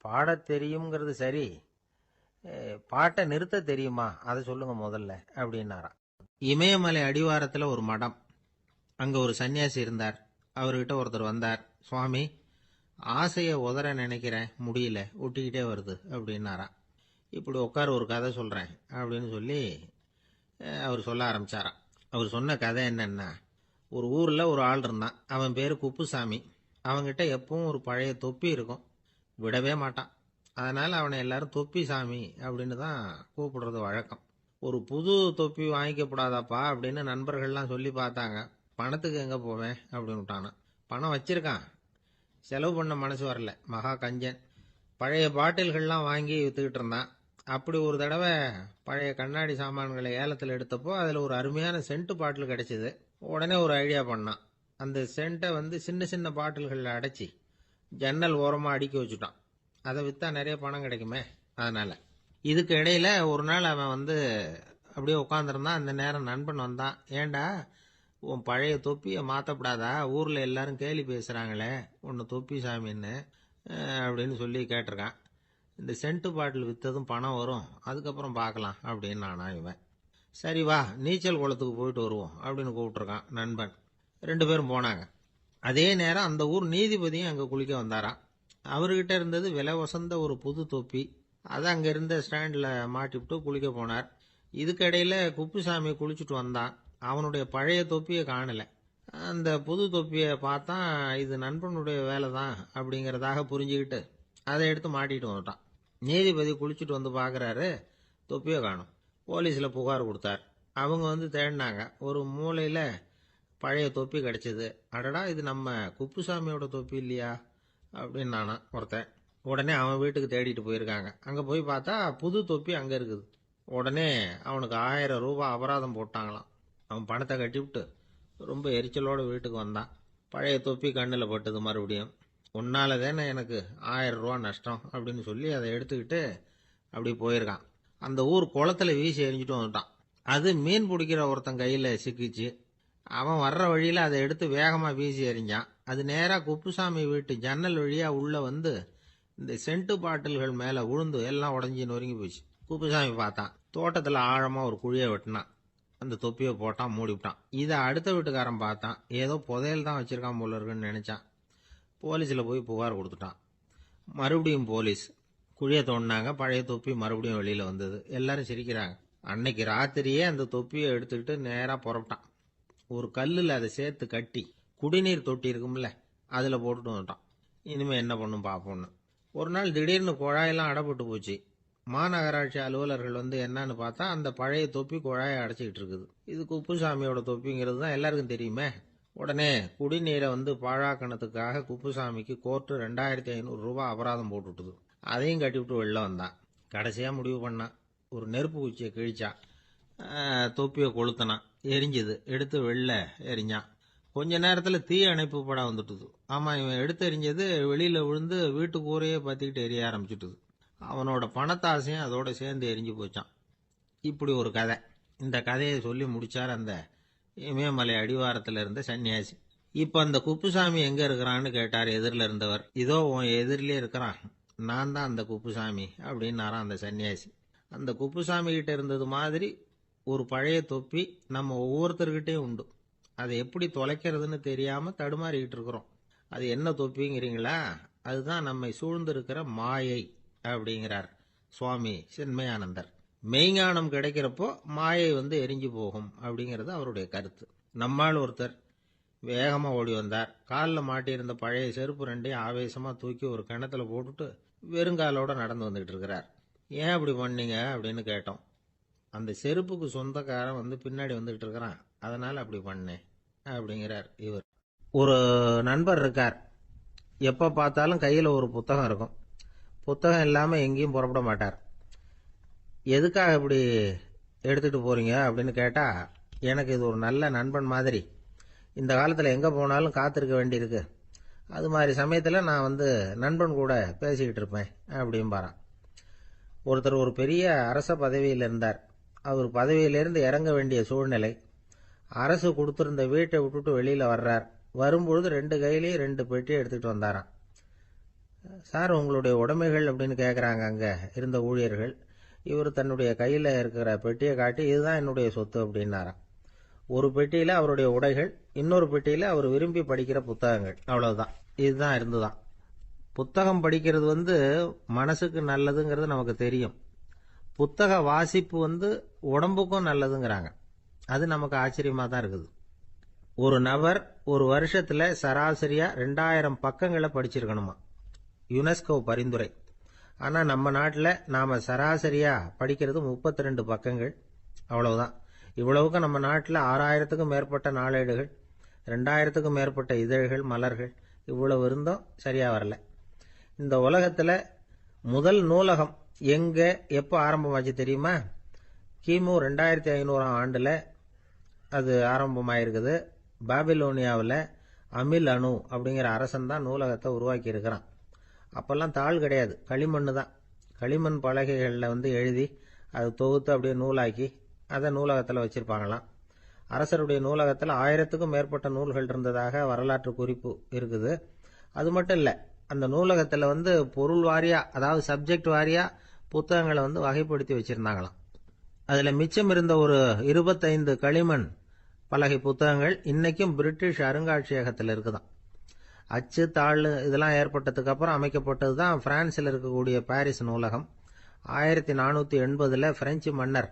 பாடத் தெரியுங்கிறது சரி, பாட்டை நிறுத்த தெரியுமா அதை சொல்லுங்க முதல்ல அப்படின்னாராம். இமயமலை அடிவாரத்துல ஒரு மடம், அங்க ஒரு சன்னியாசி இருந்தார். அவர்கிட்ட ஒருத்தர் வந்தார். சுவாமி, ஆசையை உதற நினைக்கிறேன், முடியல, ஒட்டிக்கிட்டே வருது அப்படின்னாராம். இப்படி உட்கார, ஒரு கதை சொல்றேன் அப்படின்னு சொல்லி அவர் சொல்ல ஆரம்பிச்சாராம். அவர் சொன்ன கதை என்னன்னா, ஒரு ஊர்ல ஒரு ஆள் இருந்தான். அவன் பேரு குப்புசாமி. அவன்கிட்ட எப்பவும் ஒரு பழைய தொப்பி இருக்கும், விடவே மாட்டான். அதனால அவனை எல்லாரும் தொப்பி சாமி அப்படின்னு தான் கூப்பிடுறது வழக்கம். ஒரு புது தொப்பி வாங்கிக்கப்படாதாப்பா அப்படின்னு நண்பர்கள்லாம் சொல்லி பார்த்தாங்க. பணத்துக்கு எங்க போவேன் அப்படின்னு விட்டானான். பணம் வச்சிருக்கான், செலவு பண்ண மனசு வரல, மகா கஞ்சன். பழைய பாட்டில்கள்லாம் வாங்கி வித்துக்கிட்டு இருந்தான். அப்படி ஒரு தடவை பழைய கண்ணாடி சாமான்களை ஏலத்தில் எடுத்தப்போ அதில் ஒரு அருமையான சென்ட் பாட்டில் கிடைச்சிது. உடனே ஒரு ஐடியா பண்ணான். அந்த சென்ட்டை சின்ன சின்ன பாட்டில்களில் அடைச்சி ஜன்னல் ஓரமாக அடுக்கி வச்சுட்டான். அதை விற்றா நிறைய பணம் கிடைக்குமே, அதனால. இதுக்கு இடையில ஒரு நாள் அவன் அப்படியே உட்காந்துருந்தான். அந்த நேரம் நண்பன் வந்தான். ஏண்டா, உன் பழைய தொப்பியை மாற்றப்படாதா, ஊரில் எல்லாரும் கேலி பேசுகிறாங்களே உன்னை தொப்பி சாமின்னு அப்படின்னு சொல்லி கேட்டிருக்கான். இந்த சென்ட்டு பாட்டில் விற்றதும் பணம் வரும், அதுக்கப்புறம் பார்க்கலாம் அப்படின்னு நானா இவன். சரி வா, நீச்சல் குளத்துக்கு போயிட்டு வருவோம் அப்படின்னு கூப்பிட்டுருக்கான் நண்பன். 2 பேரும் போனாங்க. அதே நேரம் அந்த ஊர் நீதிபதியும் அங்கே குளிக்க வந்தாராம். அவர்கிட்ட இருந்தது விலை வசந்த ஒரு புது தொப்பி. அதை அங்கே இருந்த ஸ்டாண்டில் மாட்டிவிட்டு குளிக்க போனார். இதுக்கிடையில் குப்புசாமி குளிச்சுட்டு வந்தான். அவனுடைய பழைய தொப்பியை காணலை. அந்த புது தொப்பியை பார்த்தா இது நண்பனுடைய வேலை தான் அப்படிங்கிறதாக புரிஞ்சுக்கிட்டு அதை எடுத்து மாட்டிட்டு வந்துட்டான். நீதிபதி குளிச்சுட்டு வந்து பார்க்குறாரு, தொப்பியை காணும். போலீஸில் புகார் கொடுத்தார். அவங்க தேடினாங்க. ஒரு மூலையில் பழைய தொப்பி கிடைச்சிது. அடடா, இது நம்ம குப்புசாமியோட தொப்பி இல்லையா அப்படின்னு நானா ஒருத்தன். உடனே அவன் வீட்டுக்கு தேடிட்டு போயிருக்காங்க. அங்கே போய் பார்த்தா புது தொப்பி அங்கே இருக்குது. உடனே அவனுக்கு 1000 ரூபாய் அபராதம் போட்டாங்களாம். அவன் பணத்தை கட்டிவிட்டு ரொம்ப எரிச்சலோடு வீட்டுக்கு வந்தான். பழைய தொப்பி கண்ணில் பட்டது. மறுபடியும், உன்னால தானே எனக்கு 1000 ரூபா நஷ்டம் அப்படின்னு சொல்லி அதை எடுத்துக்கிட்டு அப்படி போயிருக்கான். அந்த ஊர் குளத்துல வீசி எரிஞ்சிட்டு வந்துட்டான். அது மீன் பிடிக்கிற ஒருத்தன் கையில் சிக்கிச்சு. அவன் வர்ற வழியில் அதை எடுத்து வேகமாக வீசி எறிஞ்சான். அது நேராக குப்புசாமி வீட்டு ஜன்னல் வழியாக உள்ளே இந்த சென்ட்டு பாட்டில்கள் மேலே விழுந்து எல்லாம் உடஞ்சி நொறுங்கி போச்சு. குப்புசாமி பார்த்தான். தோட்டத்தில் ஆழமாக ஒரு குழியை வெட்டினான். அந்த தொப்பியை போட்டான், மூடிவிட்டான். இதை அடுத்த வீட்டுக்காரன் பார்த்தான். ஏதோ புதையல் தான் வச்சிருக்கான் போல இருக்குன்னு நினைச்சான். போலீஸில் போய் புகார் கொடுத்துட்டான். மறுபடியும் போலீஸ் குழியை தோண்டினாங்க. பழைய தொப்பி மறுபடியும் வெளியில் வந்தது. எல்லாரும் சிரிக்கிறாங்க. அன்னைக்கு ராத்திரியே அந்த தொப்பியை எடுத்துக்கிட்டு நேராக புறப்பட்டான். ஒரு கல்லில் அதை சேர்த்து கட்டி குடிநீர் தொட்டி இருக்கும்ல, அதில் போட்டுட்டு வந்துட்டான். இனிமேல் என்ன பண்ணும் பார்ப்போம்னு. ஒரு நாள் திடீர்னு குழாயெல்லாம் அடைப்பட்டு போச்சு. மாநகராட்சி அலுவலர்கள் என்னன்னு பார்த்தா அந்த பழைய தொப்பி குழாயை அடைச்சிக்கிட்டு இருக்குது. இது குப்புசாமியோட தொப்பிங்கிறது தான் எல்லாருக்கும் தெரியுமே. உடனே குடிநீரை பாழாக்கணத்துக்காக குப்புசாமிக்கு கோர்ட்டு 2500 ரூபாய் அபராதம் போட்டுட்டுது. அதையும் கட்டிவிட்டு வெளில வந்தான். கடைசியாக முடிவு பண்ணான். ஒரு நெருப்பு குச்சியை கிழிச்சான், தொப்பியை கொளுத்தினான், எரிஞ்சுது. எடுத்து வெளில எரிஞ்சான். கொஞ்ச நேரத்தில் தீ அணைப்பு படம் வந்துட்டுது. ஆமாம், இவன் எடுத்து எரிஞ்சது வெளியில் விழுந்து வீட்டு கூரையே பற்றிக்கிட்டு எரிய ஆரம்பிச்சுட்டுது. அவனோட பணத்தாசையும் அதோட சேர்ந்து எரிஞ்சு போச்சான். இப்படி ஒரு கதை. இந்த கதையை சொல்லி முடிச்சார் அந்த இமயமலை அடிவாரத்தில் இருந்த சன்னியாசி. இப்போ அந்த குப்புசாமி எங்கே இருக்கிறான்னு கேட்டார் எதிரில் இருந்தவர். இதோ உன் எதிரிலே இருக்கிறான், நான் தான் அந்த குப்புசாமி அப்படின்னாரான் அந்த சன்னியாசி. அந்த குப்புசாமி கிட்ட இருந்தது மாதிரி ஒரு பழைய தொப்பி நம்ம ஒவ்வொருத்தர்கிட்டையும் உண்டு. அதை எப்படி தொலைக்கிறதுன்னு தெரியாமல் தடுமாறிக்கிட்டு இருக்கிறோம். அது என்ன தொப்பிங்கிறீங்களா? அதுதான் நம்மை சூழ்ந்திருக்கிற மாயை அப்படிங்கிறார் சுவாமி சின்மயானந்தர். மெய்ஞானம் கிடைக்கிறப்போ மாயை எரிஞ்சு போகும் அப்படிங்கிறது அவருடைய கருத்து. நம்மால் ஒருத்தர் வேகமாக ஓடி வந்தார். காலில் மாட்டியிருந்த பழைய செருப்பு 2ஐயும் ஆவேசமாக தூக்கி ஒரு கிணத்துல போட்டுட்டு வெறுங்காலோட நடந்து வந்துகிட்டு இருக்கிறார். ஏன் அப்படி பண்ணீங்க அப்படின்னு கேட்டோம். அந்த செருப்புக்கு சொந்தக்காரன் பின்னாடி வந்துகிட்டு இருக்கிறான், அதனால அப்படி பண்ணேன் அப்படிங்கிறார் இவர். ஒரு நண்பர் இருக்கார். எப்போ பார்த்தாலும் கையில் ஒரு புத்தகம் இருக்கும். புத்தகம் இல்லாமல் எங்கேயும் புறப்பட மாட்டார். எதுக்காக இப்படி எடுத்துகிட்டு போகிறீங்க அப்படின்னு கேட்டால், எனக்கு இது ஒரு நல்ல நண்பன் மாதிரி. இந்த காலத்தில் எங்கே போனாலும் காத்திருக்க வேண்டியிருக்கு. அது மாதிரி சமயத்தில் நான் நண்பன் கூட பேசிக்கிட்டு இருப்பேன் அப்படிம்பாரான். ஒருத்தர் ஒரு பெரிய அரச பதவியில் இருந்தார். அவர் பதவியிலிருந்து இறங்க வேண்டிய சூழ்நிலை. அரசு கொடுத்திருந்த வீட்டை விட்டுட்டு வெளியில வர்றார். வரும்பொழுது 2 கையிலையும் 2 பெட்டியை எடுத்துக்கிட்டு வந்தாராம். சார், உங்களுடைய உடைமைகள் அப்படின்னு கேட்குறாங்க அங்க இருந்த ஊழியர்கள். இவர் தன்னுடைய கையில இருக்கிற பெட்டியை காட்டி, இதுதான் என்னுடைய சொத்து அப்படின்னாராம். ஒரு பெட்டியில அவருடைய உடைகள், இன்னொரு பெட்டியில அவர் விரும்பி படிக்கிற புத்தகங்கள். அவ்வளவுதான். இதுதான் இருந்துதான். புத்தகம் படிக்கிறது மனசுக்கு நல்லதுங்கிறது நமக்கு தெரியும். புத்தக வாசிப்பு உடம்புக்கும் நல்லதுங்கிறாங்க. அது நமக்கு ஆச்சரியமா தான் இருக்குது. ஒரு நபர் ஒரு வருஷத்துல சராசரியா 2000 பக்கங்களை படிச்சிருக்கணுமா, யுனெஸ்கோ பரிந்துரை. ஆனா நம்ம நாட்டில் நாம சராசரியா படிக்கிறது 32 பக்கங்கள். அவ்வளவுதான். இவ்வளவுக்கு நம்ம நாட்டில் 6000த்துக்கும் மேற்பட்ட நாளேடுகள், 2000த்துக்கும் மேற்பட்ட இதழ்கள், மலர்கள், இவ்வளவு இருந்தும் சரியா வரல. இந்த உலகத்துல முதல் நூலகம் எங்க எப்போ ஆரம்பமாச்சு தெரியுமா? கிமு 2500ஆம் ஆண்டுல அது ஆரம்பமாயிருக்குது. பாபிலோனியாவில் அமில் அணு அப்படிங்கிற அரசன் தான் நூலகத்தை உருவாக்கி இருக்கிறான். அப்பெல்லாம் தாள் கிடையாது, களிமண் தான். களிமண் பலகைகளில் எழுதி அது தொகுத்து அப்படியே நூலாக்கி அதை நூலகத்தில் வச்சிருப்பாங்களாம். அரசருடைய நூலகத்தில் 1000த்துக்கும் மேற்பட்ட நூல்கள் இருந்ததாக வரலாற்று குறிப்பு இருக்குது. அது மட்டும் இல்லை, அந்த நூலகத்தில் பொருள் வாரியா, அதாவது சப்ஜெக்ட் வாரியா புத்தகங்களை வகைப்படுத்தி வச்சிருந்தாங்களாம். அதில் மிச்சம் இருந்த ஒரு 25 களிமண் பலகை புத்தகங்கள் இன்னைக்கும் பிரிட்டிஷ் அருங்காட்சியகத்தில் இருக்குதான். அச்சு தாள் இதெல்லாம் ஏற்பட்டதுக்கு அப்புறம் அமைக்கப்பட்டது தான் பிரான்சில் இருக்கக்கூடிய பாரிஸ் நூலகம். 1480 பிரெஞ்சு மன்னர்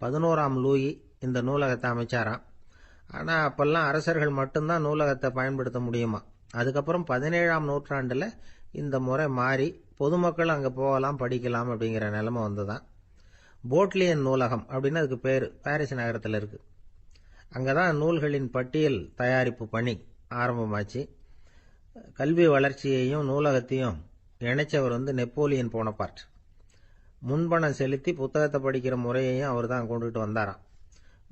11ஆம் லூயி இந்த நூலகத்தை அமைச்சாராம். ஆனால் அப்பெல்லாம் அரசர்கள் மட்டும்தான் நூலகத்தை பயன்படுத்த முடியுமா. அதுக்கப்புறம் 17ஆம் நூற்றாண்டில் இந்த முறை மாறி பொதுமக்கள் அங்கே போகலாம், படிக்கலாம் அப்படிங்கிற நிலைமை வந்துதான். போட்லியன் நூலகம் அப்படின்னு அதுக்கு பேர், பாரிஸ் நகரத்தில் இருக்கு. அங்கதான் நூல்களின் பட்டியல் தயாரிப்பு பணி ஆரம்பமாச்சு. கல்வி வளர்ச்சியையும் நூலகத்தையும் இணைச்சவர் நெப்போலியன் போனபார்ட். முன்பணம் செலுத்தி புத்தகத்தை படிக்கிற முறையையும் அவர் தான் கொண்டுட்டு வந்தாராம்.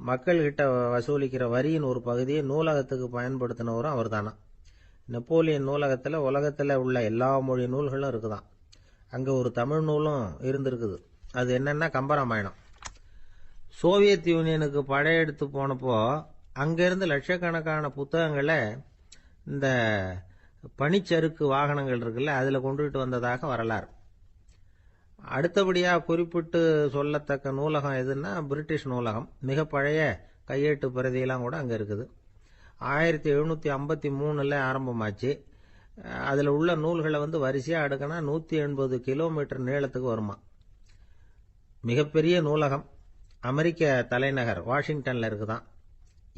மக்கள்கிட்ட வசூலிக்கிற வரியின் ஒரு பகுதியை நூலகத்துக்கு பயன்படுத்தினவரும் அவர் தானா. நெப்போலியன் நூலகத்தில் உலகத்தில் உள்ள எல்லா மொழி நூல்களும் இருக்குதான். அங்கே ஒரு தமிழ் நூலும் இருந்திருக்குது. அது என்னன்னா கம்பராமாயணம். சோவியத் யூனியனுக்கு படையெடுத்து போனப்போ அங்கிருந்து லட்சக்கணக்கான புத்தகங்களை இந்த பனிச்சறுக்கு வாகனங்கள் இருக்குல்ல, அதில் கொண்டுகிட்டு வந்ததாக வரலாறு. அடுத்தபடியாக குறிப்பிட்டு சொல்லத்தக்க நூலகம் எதுன்னா பிரிட்டிஷ் நூலகம். மிக பழைய கையெழுத்து பிரதியெல்லாம் கூட அங்கே இருக்குது. 1753 ஆரம்பமாச்சு. அதில் உள்ள நூல்களை வரிசையாக அடுக்கினா 180 கிலோமீட்டர் நீளத்துக்கு வருமா. மிகப்பெரிய நூலகம் அமெரிக்க தலைநகர் வாஷிங்டன்ல இருக்குதான்.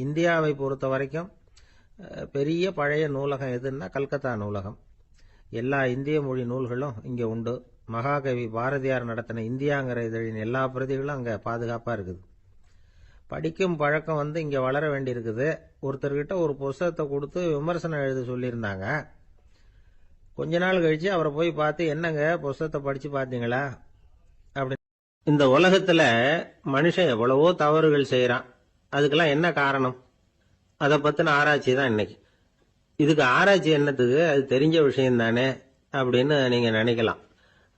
இந்தியாவை பொறுத்த வரைக்கும் பெரிய பழைய நூலகம் எதுன்னா கல்கத்தா நூலகம். எல்லா இந்திய மொழி நூல்களும் இங்கே உண்டு. மகாகவி பாரதியார் நடத்தின இந்தியாங்கிற இதழின் எல்லா பிரதிகளும் அங்கே பாதுகாப்பாக இருக்குது. படிக்கும் பழக்கம் இங்கே வளர வேண்டியிருக்குது. ஒருத்தர்கிட்ட ஒரு புஸ்தகத்தை கொடுத்து விமர்சனம் எழுத சொல்லியிருந்தாங்க. கொஞ்ச நாள் கழிச்சு அவரை போய் பார்த்து, என்னங்க புஸ்தகத்தை படிச்சு பார்த்தீங்களா அப்படி. இந்த உலகத்துல மனுஷன் எவ்வளவோ தவறுகள் செய்யறான். அதுக்கெல்லாம் என்ன காரணம்? அதை பத்தின ஆராய்ச்சி தான் இன்னைக்கு. இதுக்கு ஆராய்ச்சி என்னத்துக்கு? அது தெரிஞ்ச விஷயம் தானே அப்படின்னு நீங்க நினைக்கலாம்.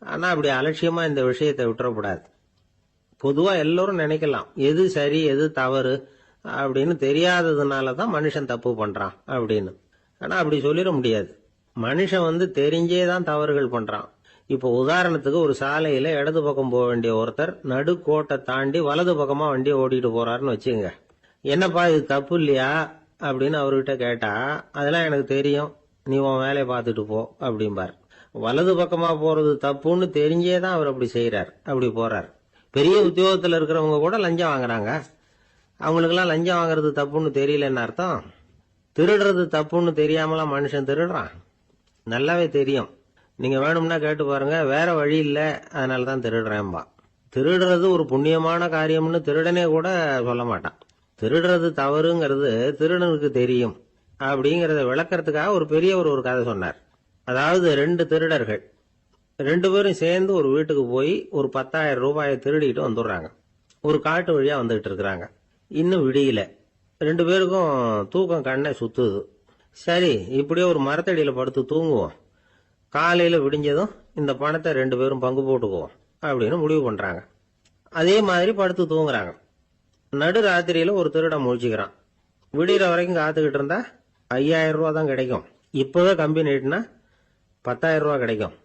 ஆனா அப்படி அலட்சியமா இந்த விஷயத்தை விட்டுறக்கூடாது. பொதுவா எல்லோரும் நினைக்கலாம், எது சரி எது தவறு அப்படின்னு தெரியாததுனால தான் மனுஷன் தப்பு பண்றான் அப்படின்னு. ஆனா அப்படி சொல்லிட முடியாது. மனுஷன் தெரிஞ்சே தான் தவறுகள் பண்றான். இப்போ உதாரணத்துக்கு ஒரு சாலையில இடது பக்கம் போக வேண்டிய ஒருத்தர் நடுக்கோட்டை தாண்டி வலது பக்கமா வண்டியை ஓட்டிட்டு போறாருன்னு வச்சுங்க. என்னப்பா இது தப்பு இல்லையா அப்படின்னு அவர்கிட்ட கேட்டா, அதெல்லாம் எனக்கு தெரியும், நீ உன் வேலையை பார்த்துட்டு போ அப்படிம்பார். வலது பக்கமா போறது தப்புன்னு தெரிஞ்சே தான் அவர் அப்படி செய்யறார், அப்படி போறார். பெரிய உத்தியோகத்தில் இருக்கிறவங்க கூட லஞ்சம் வாங்குறாங்க. அவங்களுக்கெல்லாம் லஞ்சம் வாங்குறது தப்புன்னு தெரியலன்னு அர்த்தம். திருடுறது தப்புன்னு தெரியாமலாம் மனுஷன் திருடுறான். நல்லாவே தெரியும். நீங்க வேணும்னா கேட்டு பாருங்க, வேற வழி இல்லை அதனால தான் திருடுறேன்பா. திருடுறது ஒரு புண்ணியமான காரியம்னு திருடனே கூட சொல்ல மாட்டான். திருடுறது தவறுங்கிறது திருடனுக்கு தெரியும் அப்படிங்கறத விளக்கறதுக்காக ஒரு பெரியவர் ஒரு கதை சொன்னார். அதாவது 2 திருடர்கள் 2 பேரும் சேர்ந்து ஒரு வீட்டுக்கு போய் ஒரு 10,000 ரூபாயை திருடிட்டு வந்துடுறாங்க. ஒரு காட்டு வழியா வந்துகிட்டு இருக்கிறாங்க. இன்னும் விடியல. 2 பேருக்கும் தூக்கம் கண்ணை சுத்துது. சரி, இப்படியே ஒரு மரத்தடியில படுத்து தூங்குவோம், காலையில விடிஞ்சதும் இந்த பணத்தை 2 பேரும் பங்கு போட்டுக்குவோம் அப்படின்னு முடிவு பண்றாங்க. அதே மாதிரி படுத்து தூங்குறாங்க. நடு ராத்திரியில ஒரு திருடன் முழிச்சுக்கிறான். விடிகிற வரைக்கும் காத்துக்கிட்டு இருந்தா 5000 ரூபா தான் கிடைக்கும். இப்பவே கம்பி நீட்டினா 10,000 ரூபா கிடைக்கும்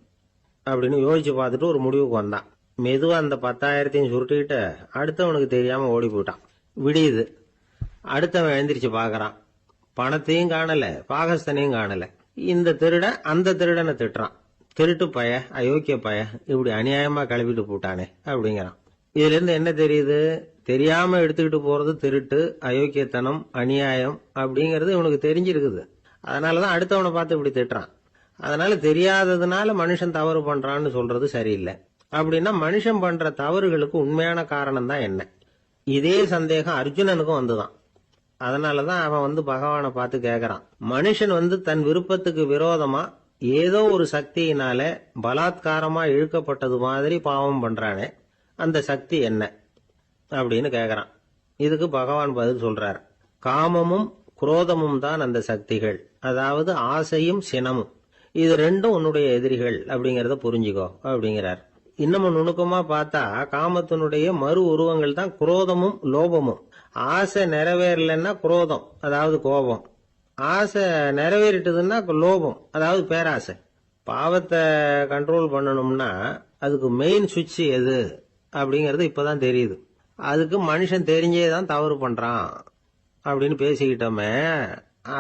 அப்படின்னு யோசிச்சு பார்த்துட்டு ஒரு முடிவுக்கு வந்தான். மெதுவா அந்த 10,000 சுருட்டிக்கிட்டு அடுத்தவனுக்கு தெரியாம ஓடி போயிட்டான். விடியுது. அடுத்தவன் எழுந்திரிச்சு பாக்குறான். பணத்தையும் காணல, பாகஸ்தனையும் காணல. இந்த திருடன் அந்த திருடனை திட்டுறான். திருட்டு பய, அயோக்கிய பய, இப்படி அநியாயமா கிளப்பிட்டு போட்டானே அப்படிங்கிறான். இதுல இருந்து என்ன தெரியுது? தெரியாம எடுத்துக்கிட்டு போறது திருட்டு, அயோக்கியத்தனம், அநியாயம் அப்படிங்கறது இவனுக்கு தெரிஞ்சிருக்குது. அதனாலதான் அடுத்தவனை பார்த்து இப்படி திட்டுறான். அதனால தெரியாததுனால மனுஷன் தவறு பண்றான்னு சொல்றது சரியில்லை. அப்படின்னா மனுஷன் பண்ற தவறுகளுக்கு உண்மையான காரணம் தான் என்ன? இதே சந்தேகம் அர்ஜுனனுக்கும் வந்துதான். அதனாலதான் அவன் பகவானை பார்த்து கேக்குறான். மனுஷன் தன் விருப்பத்துக்கு விரோதமா ஏதோ ஒரு சக்தியினால பலாத்காரமா இழுக்கப்பட்டது மாதிரி பாவம் பண்றானே, அந்த சக்தி என்ன அப்படின்னு கேக்குறான். இதுக்கு பகவான் பதில் சொல்றார். காமமும் குரோதமும் தான் அந்த சக்திகள். அதாவது ஆசையும் சினமும். இது ரெண்டும் உன்னுடைய எதிரிகள் அப்படிங்கறத புரிஞ்சுக்கோ அப்படிங்கிறார். இன்னமும் நுணுக்கமா பார்த்தா காமத்தினுடைய மறு உருவங்கள் தான் குரோதமும் லோபமும். ஆசை நிறைவேறலன்னா குரோதம், அதாவது கோபம். ஆசை நிறைவேறிட்டதுன்னா லோபம், அதாவது பேராசை. பாவத்தை கண்ட்ரோல் பண்ணணும்னா அதுக்கு மெயின் சுவிட்ச் எது அப்படிங்கறது இப்பதான் தெரியுது. அதுக்கு மனுஷன் தெரிஞ்சேதான் தவறு பண்றான் அப்படின்னு பேசிக்கிட்டோமே.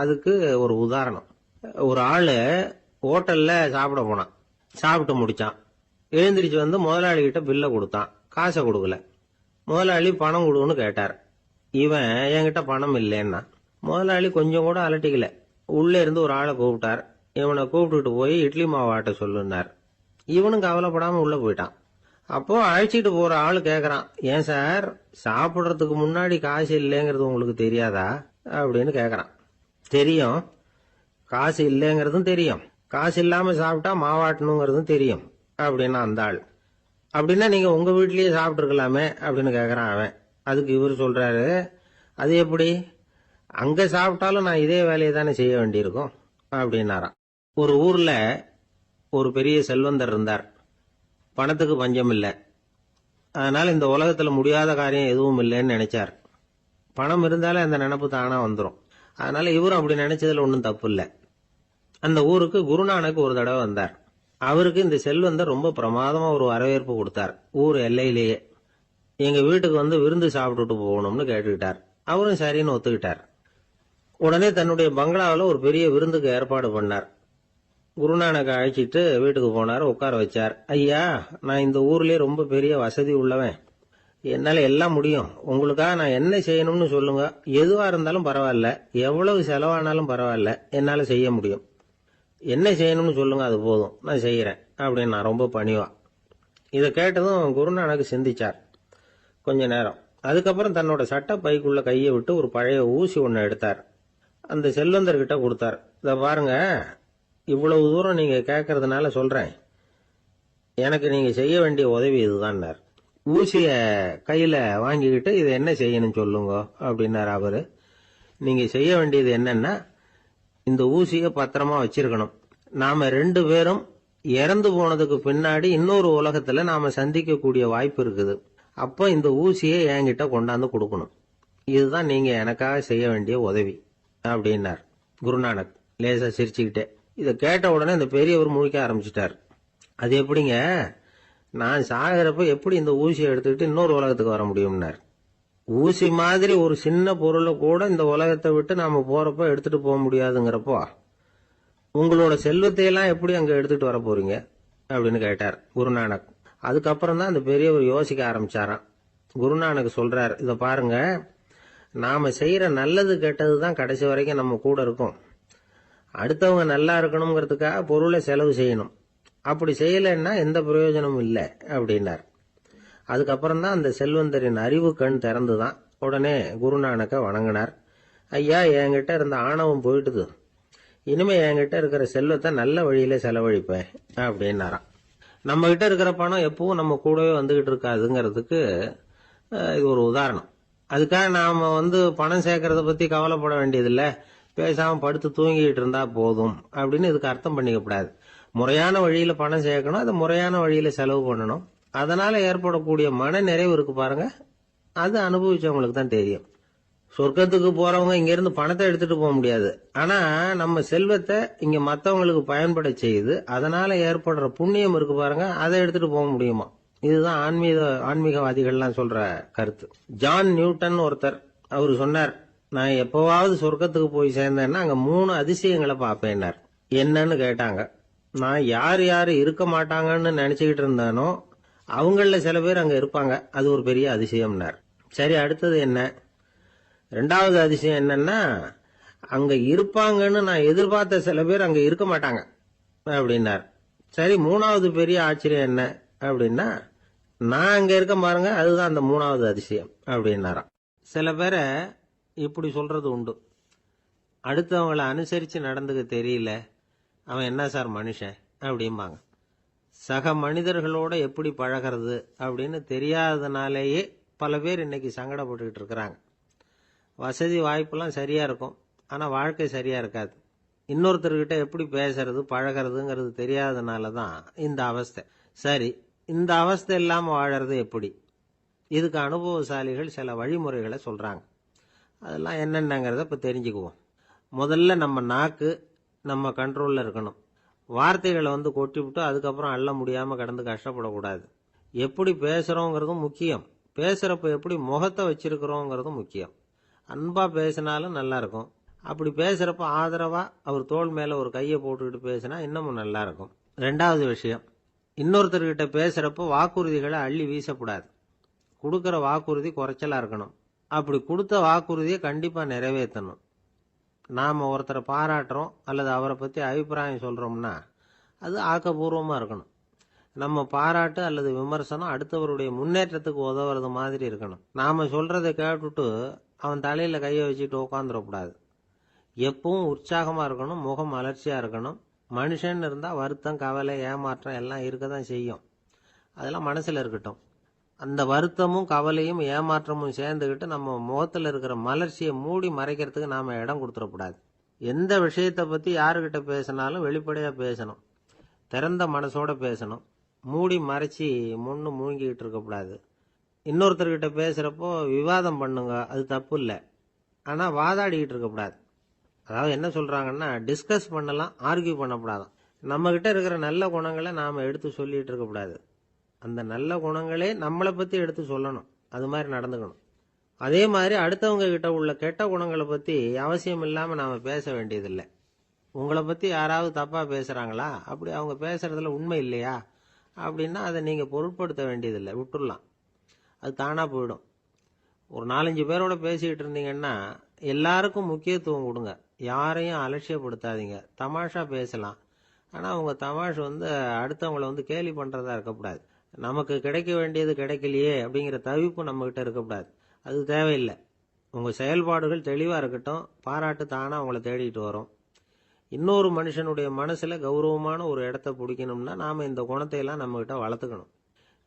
அதுக்கு ஒரு உதாரணம். ஒரு ஆளு ஹோட்டல்ல சாப்பிட போனான். சாப்பிட்டு முடிச்சான். எழுந்திரிச்சு முதலாளி கிட்ட பில்ல கொடுத்தான். காசை கொடுக்கல. முதலாளி பணம் கொடுன்னு கேட்டார். இவன் என்கிட்ட பணம் இல்லைன்னா. முதலாளி கொஞ்சம் கூட அலட்டிக்கல. உள்ள இருந்து ஒரு ஆளை கூப்பிட்டார். இவனை கூப்பிட்டுட்டு போய் இட்லி மாவு ஆட்ட சொல்லுனார். இவனும் கவலைப்படாம உள்ள போயிட்டான். அப்போ அழைச்சிட்டு போற ஆளு கேக்குறான், ஏன் சார் சாப்பிடுறதுக்கு முன்னாடி காசு இல்லைங்கிறது உங்களுக்கு தெரியாதா அப்படின்னு கேக்குறான். தெரியும், காசு இல்லைங்கிறதும் தெரியும், காசு இல்லாம சாப்பிட்டா மாவாட்டணுங்கிறதும் தெரியும் அப்படின்னா அந்த ஆள். அப்படின்னா நீங்க உங்க வீட்லயே சாப்பிட்டு இருக்கலாமே அப்படின்னு கேக்குறான் அவன். அதுக்கு இவர் சொல்றாரு, அது எப்படி? அங்க சாப்பிட்டாலும் நான் இதே வேலையை தானே செய்ய வேண்டியிருக்கும் அப்படின்னாராம். ஒரு ஊர்ல ஒரு பெரிய செல்வந்தர் இருந்தார். பணத்துக்கு பஞ்சம் இல்லை. அதனால இந்த உலகத்துல முடியாத காரியம் எதுவும் இல்லைன்னு நினைச்சார். பணம் இருந்தாலே அந்த நினைப்பு தானா வந்துடும். அதனால இவரும் அப்படி நினைச்சதுல ஒன்றும் தப்பு இல்லை. அந்த ஊருக்கு குருநானக் ஒரு தடவை வந்தார். அவருக்கு இந்த செல்வந்தர் ரொம்ப பிரமாதமா ஒரு வரவேற்பு கொடுத்தார். ஊர் எல்லையிலேயே. எங்க வீட்டுக்கு விருந்து சாப்பிட்டுட்டு போகணும்னு கேட்டுக்கிட்டார். அவரும் சரின்னு ஒத்துக்கிட்டார். உடனே தன்னுடைய பங்களாவில் ஒரு பெரிய விருந்துக்கு ஏற்பாடு பண்ணார். குருநானக் அழைச்சிட்டு வீட்டுக்கு போனார். உட்கார வச்சார். ஐயா, நான் இந்த ஊர்லயே ரொம்ப பெரிய வசதி உள்ளவன். என்னால எல்லாம் முடியும். உங்களுக்காக நான் என்ன செய்யணும்னு சொல்லுங்க. எதுவா இருந்தாலும் பரவாயில்ல, எவ்வளவு செலவானாலும் பரவாயில்ல, என்னால செய்ய முடியும். என்ன செய்யணும்னு சொல்லுங்க, அது போதும், நான் செய்யறேன் அப்படின்னு நான் ரொம்ப பணிவா. இதை கேட்டதும் குருநானக் சிந்திச்சார் கொஞ்ச நேரம். அதுக்கப்புறம் தன்னோட சட்ட பைக்குள்ள கையை விட்டு ஒரு பழைய ஊசி ஒன்னு எடுத்தார். அந்த செல்வந்தர்கிட்ட கொடுத்தார். இத பாருங்க, இவ்வளவு தூரம் நீங்க கேட்கறதுனால சொல்றேன். எனக்கு நீங்க செய்ய வேண்டிய உதவி இதுதான். ஊசிய கையில வாங்கிக்கிட்டு இதை என்ன செய்யணும் சொல்லுங்க அப்படின்னாரு அவரு. நீங்க செய்ய வேண்டியது என்னன்னா, இந்த ஊசிய பத்திரமா வச்சிருக்கணும். நாம 2 பேரும் இறந்து போனதுக்கு பின்னாடி இன்னொரு உலகத்துல நாம சந்திக்கக்கூடிய வாய்ப்பு இருக்குது. அப்போ இந்த ஊசியை என்கிட்ட கொண்டாந்து கொடுக்கணும். இதுதான் நீங்க எனக்காக செய்ய வேண்டிய உதவி அப்படின்னார் குருநானக் லேசா சிரிச்சுக்கிட்டே. இதை கேட்ட உடனே இந்த பெரியவர் முழிக்க ஆரம்பிச்சிட்டார். அது எப்படிங்க, நான் சாகிறப்ப எப்படி இந்த ஊசியை எடுத்துக்கிட்டு இன்னொரு உலகத்துக்கு வர முடியும்னார். ஊசி மாதிரி ஒரு சின்ன பொருளை கூட இந்த உலகத்தை விட்டு நாம போறப்ப எடுத்துட்டு போக முடியாதுங்கிறப்போ உங்களோட செல்வத்தை எல்லாம் எப்படி அங்க எடுத்துட்டு வர போறீங்க அப்படின்னு கேட்டார் குருநானக். அதுக்கப்புறம் தான் அந்த பெரியவர் யோசிக்க ஆரம்பிச்சாராம். குருநானக் சொல்றார், இத பாருங்க, நாம செய்யற நல்லது கெட்டதுதான் கடைசி வரைக்கும் நம்ம கூட இருக்கும். அடுத்தவங்க நல்லா இருக்கணுங்கிறதுக்காக பொருளை செலவு செய்யணும். அப்படி செய்யலைன்னா எந்த பிரயோஜனமும் இல்லை அப்படின்னார். அதுக்கப்புறம் தான் அந்த செல்வந்தரின் அறிவு கண் திறந்துதான். உடனே குருநானக்க வணங்கினார். ஐயா, என்கிட்ட இருந்த ஆணவம் போயிட்டுது. இனிமே என்கிட்ட இருக்கிற செல்வத்தை நல்ல வழியில செலவழிப்பேன் அப்படின்னாராம். நம்ம கிட்ட இருக்கிற பணம் எப்பவும் நம்ம கூடவே வந்துகிட்டு இருக்காதுங்கிறதுக்கு இது ஒரு உதாரணம். அதுக்காக நாம பணம் சேர்க்கறத பத்தி கவலைப்பட வேண்டியதில்லை, பேசாம படுத்து தூங்கிட்டு இருந்தா போதும் அப்படின்னு இதுக்கு அர்த்தம் பண்ணிக்கப்படாது. முறையான வழியில பணம் சேர்க்கணும், அதை முறையான வழியில செலவு பண்ணணும். அதனால ஏற்படக்கூடிய மன நிறைவு இருக்கு பாருங்க, அது அனுபவிச்சவங்களுக்கு தான் தெரியும். சொர்க்கத்துக்கு போறவங்க இங்க இருந்து பணத்தை எடுத்துட்டு போக முடியாது. ஆனா நம்ம செல்வத்தை இங்க மத்தவங்களுக்கு பயன்பட செய்யுது, அதனால ஏற்படுற புண்ணியம் இருக்கு பாருங்க, அதை எடுத்துட்டு போக முடியுமா. இதுதான் ஆன்மீகவாதிகள்லாம் சொல்ற கருத்து. ஜான் நியூட்டன் ஒருத்தர், அவரு சொன்னார், நான் எப்பவாவது சொர்க்கத்துக்கு போய் சேர்ந்தேன்னா அங்க 3 அதிசயங்களை பார்ப்பேன்னார். என்னன்னு கேட்டாங்க. நான் யார் யாரு இருக்க மாட்டாங்கன்னு நினைச்சுக்கிட்டு இருந்தானோ அவங்கள சில பேர் அங்க இருப்பாங்க, அது ஒரு பெரிய அதிசயம்னார். சரி, அடுத்தது என்ன? 2வது அதிசயம் என்னன்னா, அங்க இருப்பாங்கன்னு நான் எதிர்பார்த்த சில பேர் அங்க இருக்க மாட்டாங்க அப்படின்னார். சரி, 3வது பெரிய ஆச்சரியம் என்ன அப்படின்னா, நான் அங்க இருக்க பாருங்க, அதுதான் அந்த 3வது அதிசயம் அப்படின்னாராம். சில பேரை இப்படி சொல்றது உண்டு, அடுத்தவங்களை அனுசரிச்சு நடந்துக்க தெரியல, அவன் என்ன சார் மனுஷன் அப்படிம்பாங்க. சக மனிதர்களோட எப்படி பழகிறது அப்படின்னு தெரியாததுனாலேயே பல பேர் இன்னைக்கு சங்கடப்பட்டுக்கிட்டு இருக்கிறாங்க. வசதி வாய்ப்பெல்லாம் சரியா இருக்கும், ஆனா வாழ்க்கை சரியா இருக்காது. இன்னொருத்தர்கிட்ட எப்படி பேசுறது பழகிறதுங்கிறது தெரியாததுனால தான் இந்த அவஸ்தை. சரி, இந்த அவஸ்தை இல்லாம வாழறது எப்படி? இதுக்கு அனுபவசாலிகள் சில வழிமுறைகளை சொல்றாங்க. அதெல்லாம் என்னென்னங்கிறத இப்ப தெரிஞ்சுக்குவோம். முதல்ல நம்ம நாக்கு நம்ம கண்ட்ரோல்ல இருக்கணும். வார்த்தைகளை கொட்டிவிட்டு அதுக்கப்புறம் அள்ள முடியாம கடந்து கஷ்டப்படக்கூடாது. எப்படி பேசுறோங்கிறதும் முக்கியம், பேசுறப்ப எப்படி முகத்தை வச்சிருக்கிறோங்கிறதும் முக்கியம். அன்பா பேசினாலும் நல்லா இருக்கும், அப்படி பேசுறப்ப ஆதரவா அவர் தோள் மேல ஒரு கையை போட்டுக்கிட்டு பேசினா இன்னமும் நல்லா இருக்கும். 2வது விஷயம், இன்னொருத்தர்கிட்ட பேசுறப்ப வாக்குறுதிகளை அள்ளி வீசக்கூடாது. கொடுக்கற வாக்குறுதி குறைச்சலா இருக்கணும். அப்படி கொடுத்த வாக்குறுதியை கண்டிப்பா நிறைவேற்றணும். நாம ஒருத்தரை பாராட்டுறோம் அல்லது அவரை பத்தி அபிப்பிராயம் சொல்றோம்னா அது ஆக்கப்பூர்வமா இருக்கணும். நம்ம பாராட்டு அல்லது விமர்சனம் அடுத்தவருடைய முன்னேற்றத்துக்கு உதவுறது மாதிரி இருக்கணும். நாம சொல்றதை கேட்டுட்டு அவன் தலையில கையை வச்சுட்டு உட்காந்துடக்கூடாது. எப்பவும் உற்சாகமா இருக்கணும், முகம் மலர்ச்சியா இருக்கணும். மனுஷன் இருந்தா வருத்தம், கவலை, ஏமாற்றம் எல்லாம் இருக்கதான் செய்யும், அதெல்லாம் மனசுல இருக்கட்டும். அந்த வருத்தமும் கவலையும் ஏமாற்றமும் சேர்ந்துகிட்டு நம்ம முகத்துல இருக்கிற மலர்ச்சியை மூடி மறைக்கிறதுக்கு நாம இடம் கொடுத்துடக்கூடாது. எந்த விஷயத்தை பத்தி யாருகிட்ட பேசினாலும் வெளிப்படையா பேசணும், திறந்த மனசோட பேசணும். மூடி மறைச்சி முன்னு மூழ்கிட்டு இருக்கக்கூடாது. இன்னொருத்தர்கிட்ட பேசுறப்போ விவாதம் பண்ணுங்க, அது தப்பு இல்லை, ஆனா வாதாடிக்கிட்டு இருக்கக்கூடாது. அதாவது என்ன சொல்றாங்கன்னா, டிஸ்கஸ் பண்ணலாம், ஆர்கியூ பண்ணக்கூடாதான். நம்ம கிட்ட இருக்கிற நல்ல குணங்களை நாம எடுத்து சொல்லிட்டு இருக்கக்கூடாது, அந்த நல்ல குணங்களே நம்மளை பத்தி எடுத்து சொல்லணும், அது மாதிரி நடந்துக்கணும். அதே மாதிரி அடுத்தவங்க கிட்ட உள்ள கெட்ட குணங்களை பத்தி அவசியம் இல்லாம நாம பேச வேண்டியதில்லை. உங்களை பத்தி யாராவது தப்பா பேசுறாங்களா, அப்படி அவங்க பேசுறதுல உண்மை இல்லையா அப்படின்னா அதை நீங்க பொருட்படுத்த வேண்டியதில்லை, விட்டுடலாம், அது தானா போயிடும். ஒரு 4-5 பேரோட பேசிக்கிட்டு இருந்தீங்கன்னா எல்லாருக்கும் முக்கியத்துவம் கொடுங்க, யாரையும் அலட்சியப்படுத்தாதீங்க. தமாஷா பேசலாம், ஆனா உங்க தமாஷ் அடுத்தவங்களை கேலி பண்றதா இருக்கக்கூடாது. நமக்கு கிடைக்க வேண்டியது கிடைக்கலையே அப்படிங்கிற தவிப்பு நம்ம கிட்ட இருக்கக்கூடாது, அது தேவையில்லை. உங்க செயல்பாடுகள் தெளிவா இருக்கட்டும், பாராட்டு தானா உங்களை தேடிட்டு வரும். இன்னொரு மனுஷனுடைய மனசுல கௌரவமான ஒரு இடத்தை பிடிக்கணும்னா நாம இந்த குணத்தை எல்லாம் நம்ம கிட்ட வளர்த்துக்கணும்.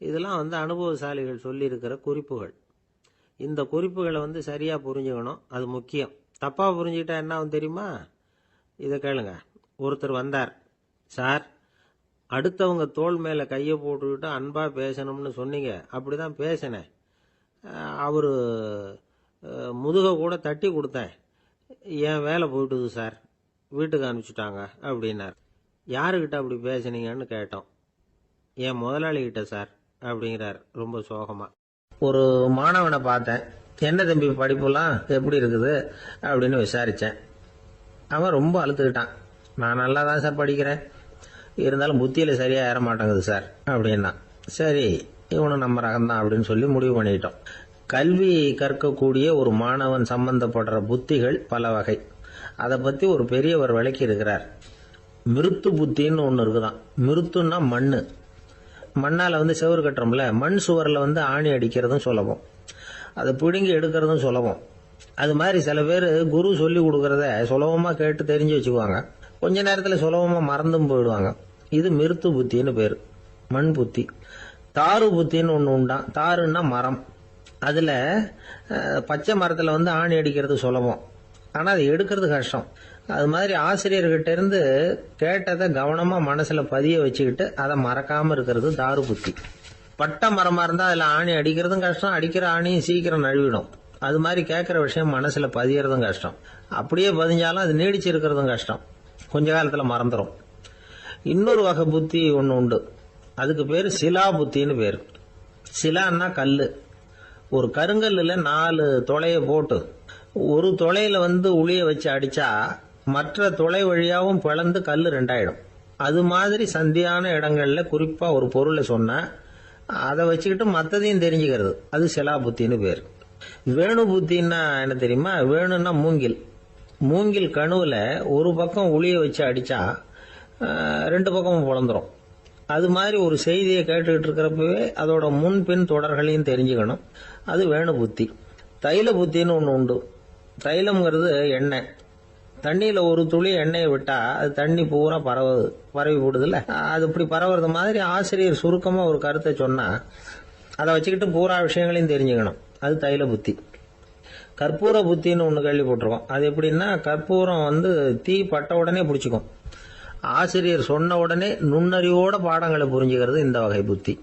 இதெல்லாம் அனுபவசாலிகள் சொல்லி இருக்கிற குறிப்புகள். இந்த குறிப்புகளை சரியா புரிஞ்சுக்கணும், அது முக்கியம். தப்பா புரிஞ்சுக்கிட்டா என்ன ஆகும் தெரியுமா? இதை கேளுங்க. ஒருத்தர் வந்தார், சார் அடுத்தவங்க தோள் மேல கையை போட்டுக்கிட்டு அன்பா பேசணும்னு சொன்னீங்க, அப்படிதான் பேசினேன், அவரு முதுக கூட தட்டி கொடுத்தேன், என் வேலை போயிட்டுது சார், வீட்டுக்கு அனுப்பிச்சுட்டாங்க அப்படின்னார். யாருக்கிட்ட அப்படி பேசுனீங்கன்னு கேட்டோம். என் முதலாளிகிட்ட சார் அப்படிங்கிறார் ரொம்ப சோகமா. ஒரு மாணவனை பார்த்தேன், என்ன தம்பி படிப்புலாம் எப்படி இருக்குது அப்படின்னு விசாரிச்சேன். அவன் ரொம்ப அழுத்துக்கிட்டான். நான் நல்லா தான் சார் படிக்கிறேன், இருந்தாலும் புத்தியில சரியா ஏற மாட்டேங்குது சார் அப்படின்னா. சரி, இவனு நம்ம ரகம்தான் அப்படின்னு சொல்லி முடிவு பண்ணிட்டோம். கல்வி கற்கக்கூடிய ஒரு மாணவன் சம்பந்தப்படுற புத்திகள் பல வகை. அதை பத்தி ஒரு பெரியவர் விளக்கி இருக்கிறார். மிருத்து புத்தின்னு ஒன்று இருக்குதான். மிருத்துன்னா மண்ணு, மண்ணால செவுறு கட்டுறோம்ல, மண் சுவரில் ஆணி அடிக்கிறதும் சுலபம், அதை பிடுங்கி எடுக்கிறதும் சுலபம். அது மாதிரி சில பேர் குரு சொல்லி கொடுக்கறத சுலபமா கேட்டு தெரிஞ்சு வச்சுக்குவாங்க, கொஞ்ச நேரத்துல சுலபமா மறந்தும் போயிடுவாங்க. இது மிருத்து புத்தின்னு பேரு, மண் புத்தி. தாரு புத்தின்னு ஒண்ணு உண்டான். தாருன்னா மரம், அதுல பச்சை மரத்துல ஆணி அடிக்கிறது சுலபம், ஆனா அது எடுக்கிறது கஷ்டம். அது மாதிரி ஆசிரியர்கிட்ட இருந்து கேட்டதை கவனமா மனசுல பதிய வச்சுக்கிட்டு அதை மறக்காம இருக்கிறது தாரு புத்தி. பட்டை மரமா இருந்தா அதுல ஆணி அடிக்கிறதும் கஷ்டம், அடிக்கிற ஆணியும் சீக்கிரம் நழுவிடும், அது மாதிரி கேட்குற விஷயம் மனசுல பதியறதும் கஷ்டம். அப்படியே பதிஞ்சாலும் அது நீடிச்சு இருக்கிறதும் கஷ்டம். கொஞ்ச காலத்துல மறந்துடும். இன்னொரு வகை புத்தி ஒன்று உண்டு. அதுக்கு பேர் சிலா புத்தின்னு பேர். சிலான்னா கல்லு. ஒரு கருங்கல்லுல 4 துளைய போட்டு ஒரு துளையில உளிய வச்சு அடிச்சா மற்ற துளை வழியாவும் பிளந்து கல்லு 2 ஆயிடும். அது மாதிரி சந்தியான இடங்கள்ல குறிப்பா ஒரு பொருளை சொன்னா அதை வச்சுக்கிட்டு மற்றதையும் தெரிஞ்சுக்கிறது, அது சிலா புத்தின்னு பேர். வேணு புத்தின்னா என்ன தெரியுமா? வேணுன்னா மூங்கில். மூங்கில் கணுவுல ஒரு பக்கம் உளிய வச்சு அடிச்சா 2 பக்கமும் பிளந்துரும். அது மாதிரி ஒரு செய்தியை கேட்டுக்கிட்டு இருக்கிறப்பவே அதோட முன்பின் தொடர்களையும் தெரிஞ்சுக்கணும், அது வேணு புத்தி. தைல புத்தின்னு ஒன்று உண்டு. தைலம்ங்கிறது எண்ணெய். தண்ணியில ஒரு துளி எண்ணெயை விட்டா அது தண்ணி பூரா பரவி போடுதுல்ல. அது இப்படி பரவுறது மாதிரி ஆசிரியர் சுருக்கமா ஒரு கருத்தை சொன்னா அதை வச்சுக்கிட்டு பூரா விஷயங்களையும் தெரிஞ்சுக்கணும், அது தைல புத்தி. கற்பூர புத்தின்னு ஒன்று கேள்விப்பட்டிருக்கோம். அது எப்படின்னா, கற்பூரம் தீ பட்ட உடனே பிடிச்சிக்கும். ஆசிரியர் சொன்ன உடனே நுண்ணறிவோட பாடங்களை புரிஞ்சுக்கிறது இந்த வகை புத்தி.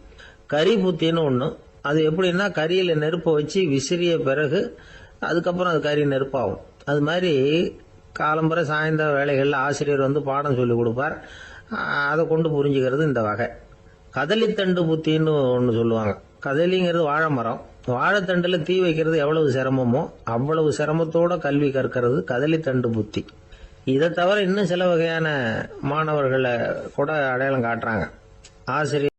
கரி புத்தின்னு ஒன்று. அது எப்படின்னா, கரியில நெருப்பை வச்சு விசிறிய பிறகு அதுக்கப்புறம் அது கறி நெருப்பாகும். அது மாதிரி காலம்பரை சாயந்தர வேலைகளில் ஆசிரியர் பாடம் சொல்லி கொடுப்பார். அதை கொண்டு புரிஞ்சுக்கிறது இந்த வகை. கதலித்தண்டு புத்தின்னு ஒன்று சொல்லுவாங்க. கதலிங்கிறது வாழை மரம். வாழைத்தண்டுல தீ வைக்கிறது எவ்வளவு சிரமமோ அவ்வளவு சிரமத்தோட கல்வி கற்கிறது கதலித்தண்டு புத்தி. இதை தவிர இன்னும் சில வகையான மாணவர்களை கூட அடையாளம் காட்டுறாங்க ஆசிரியர்.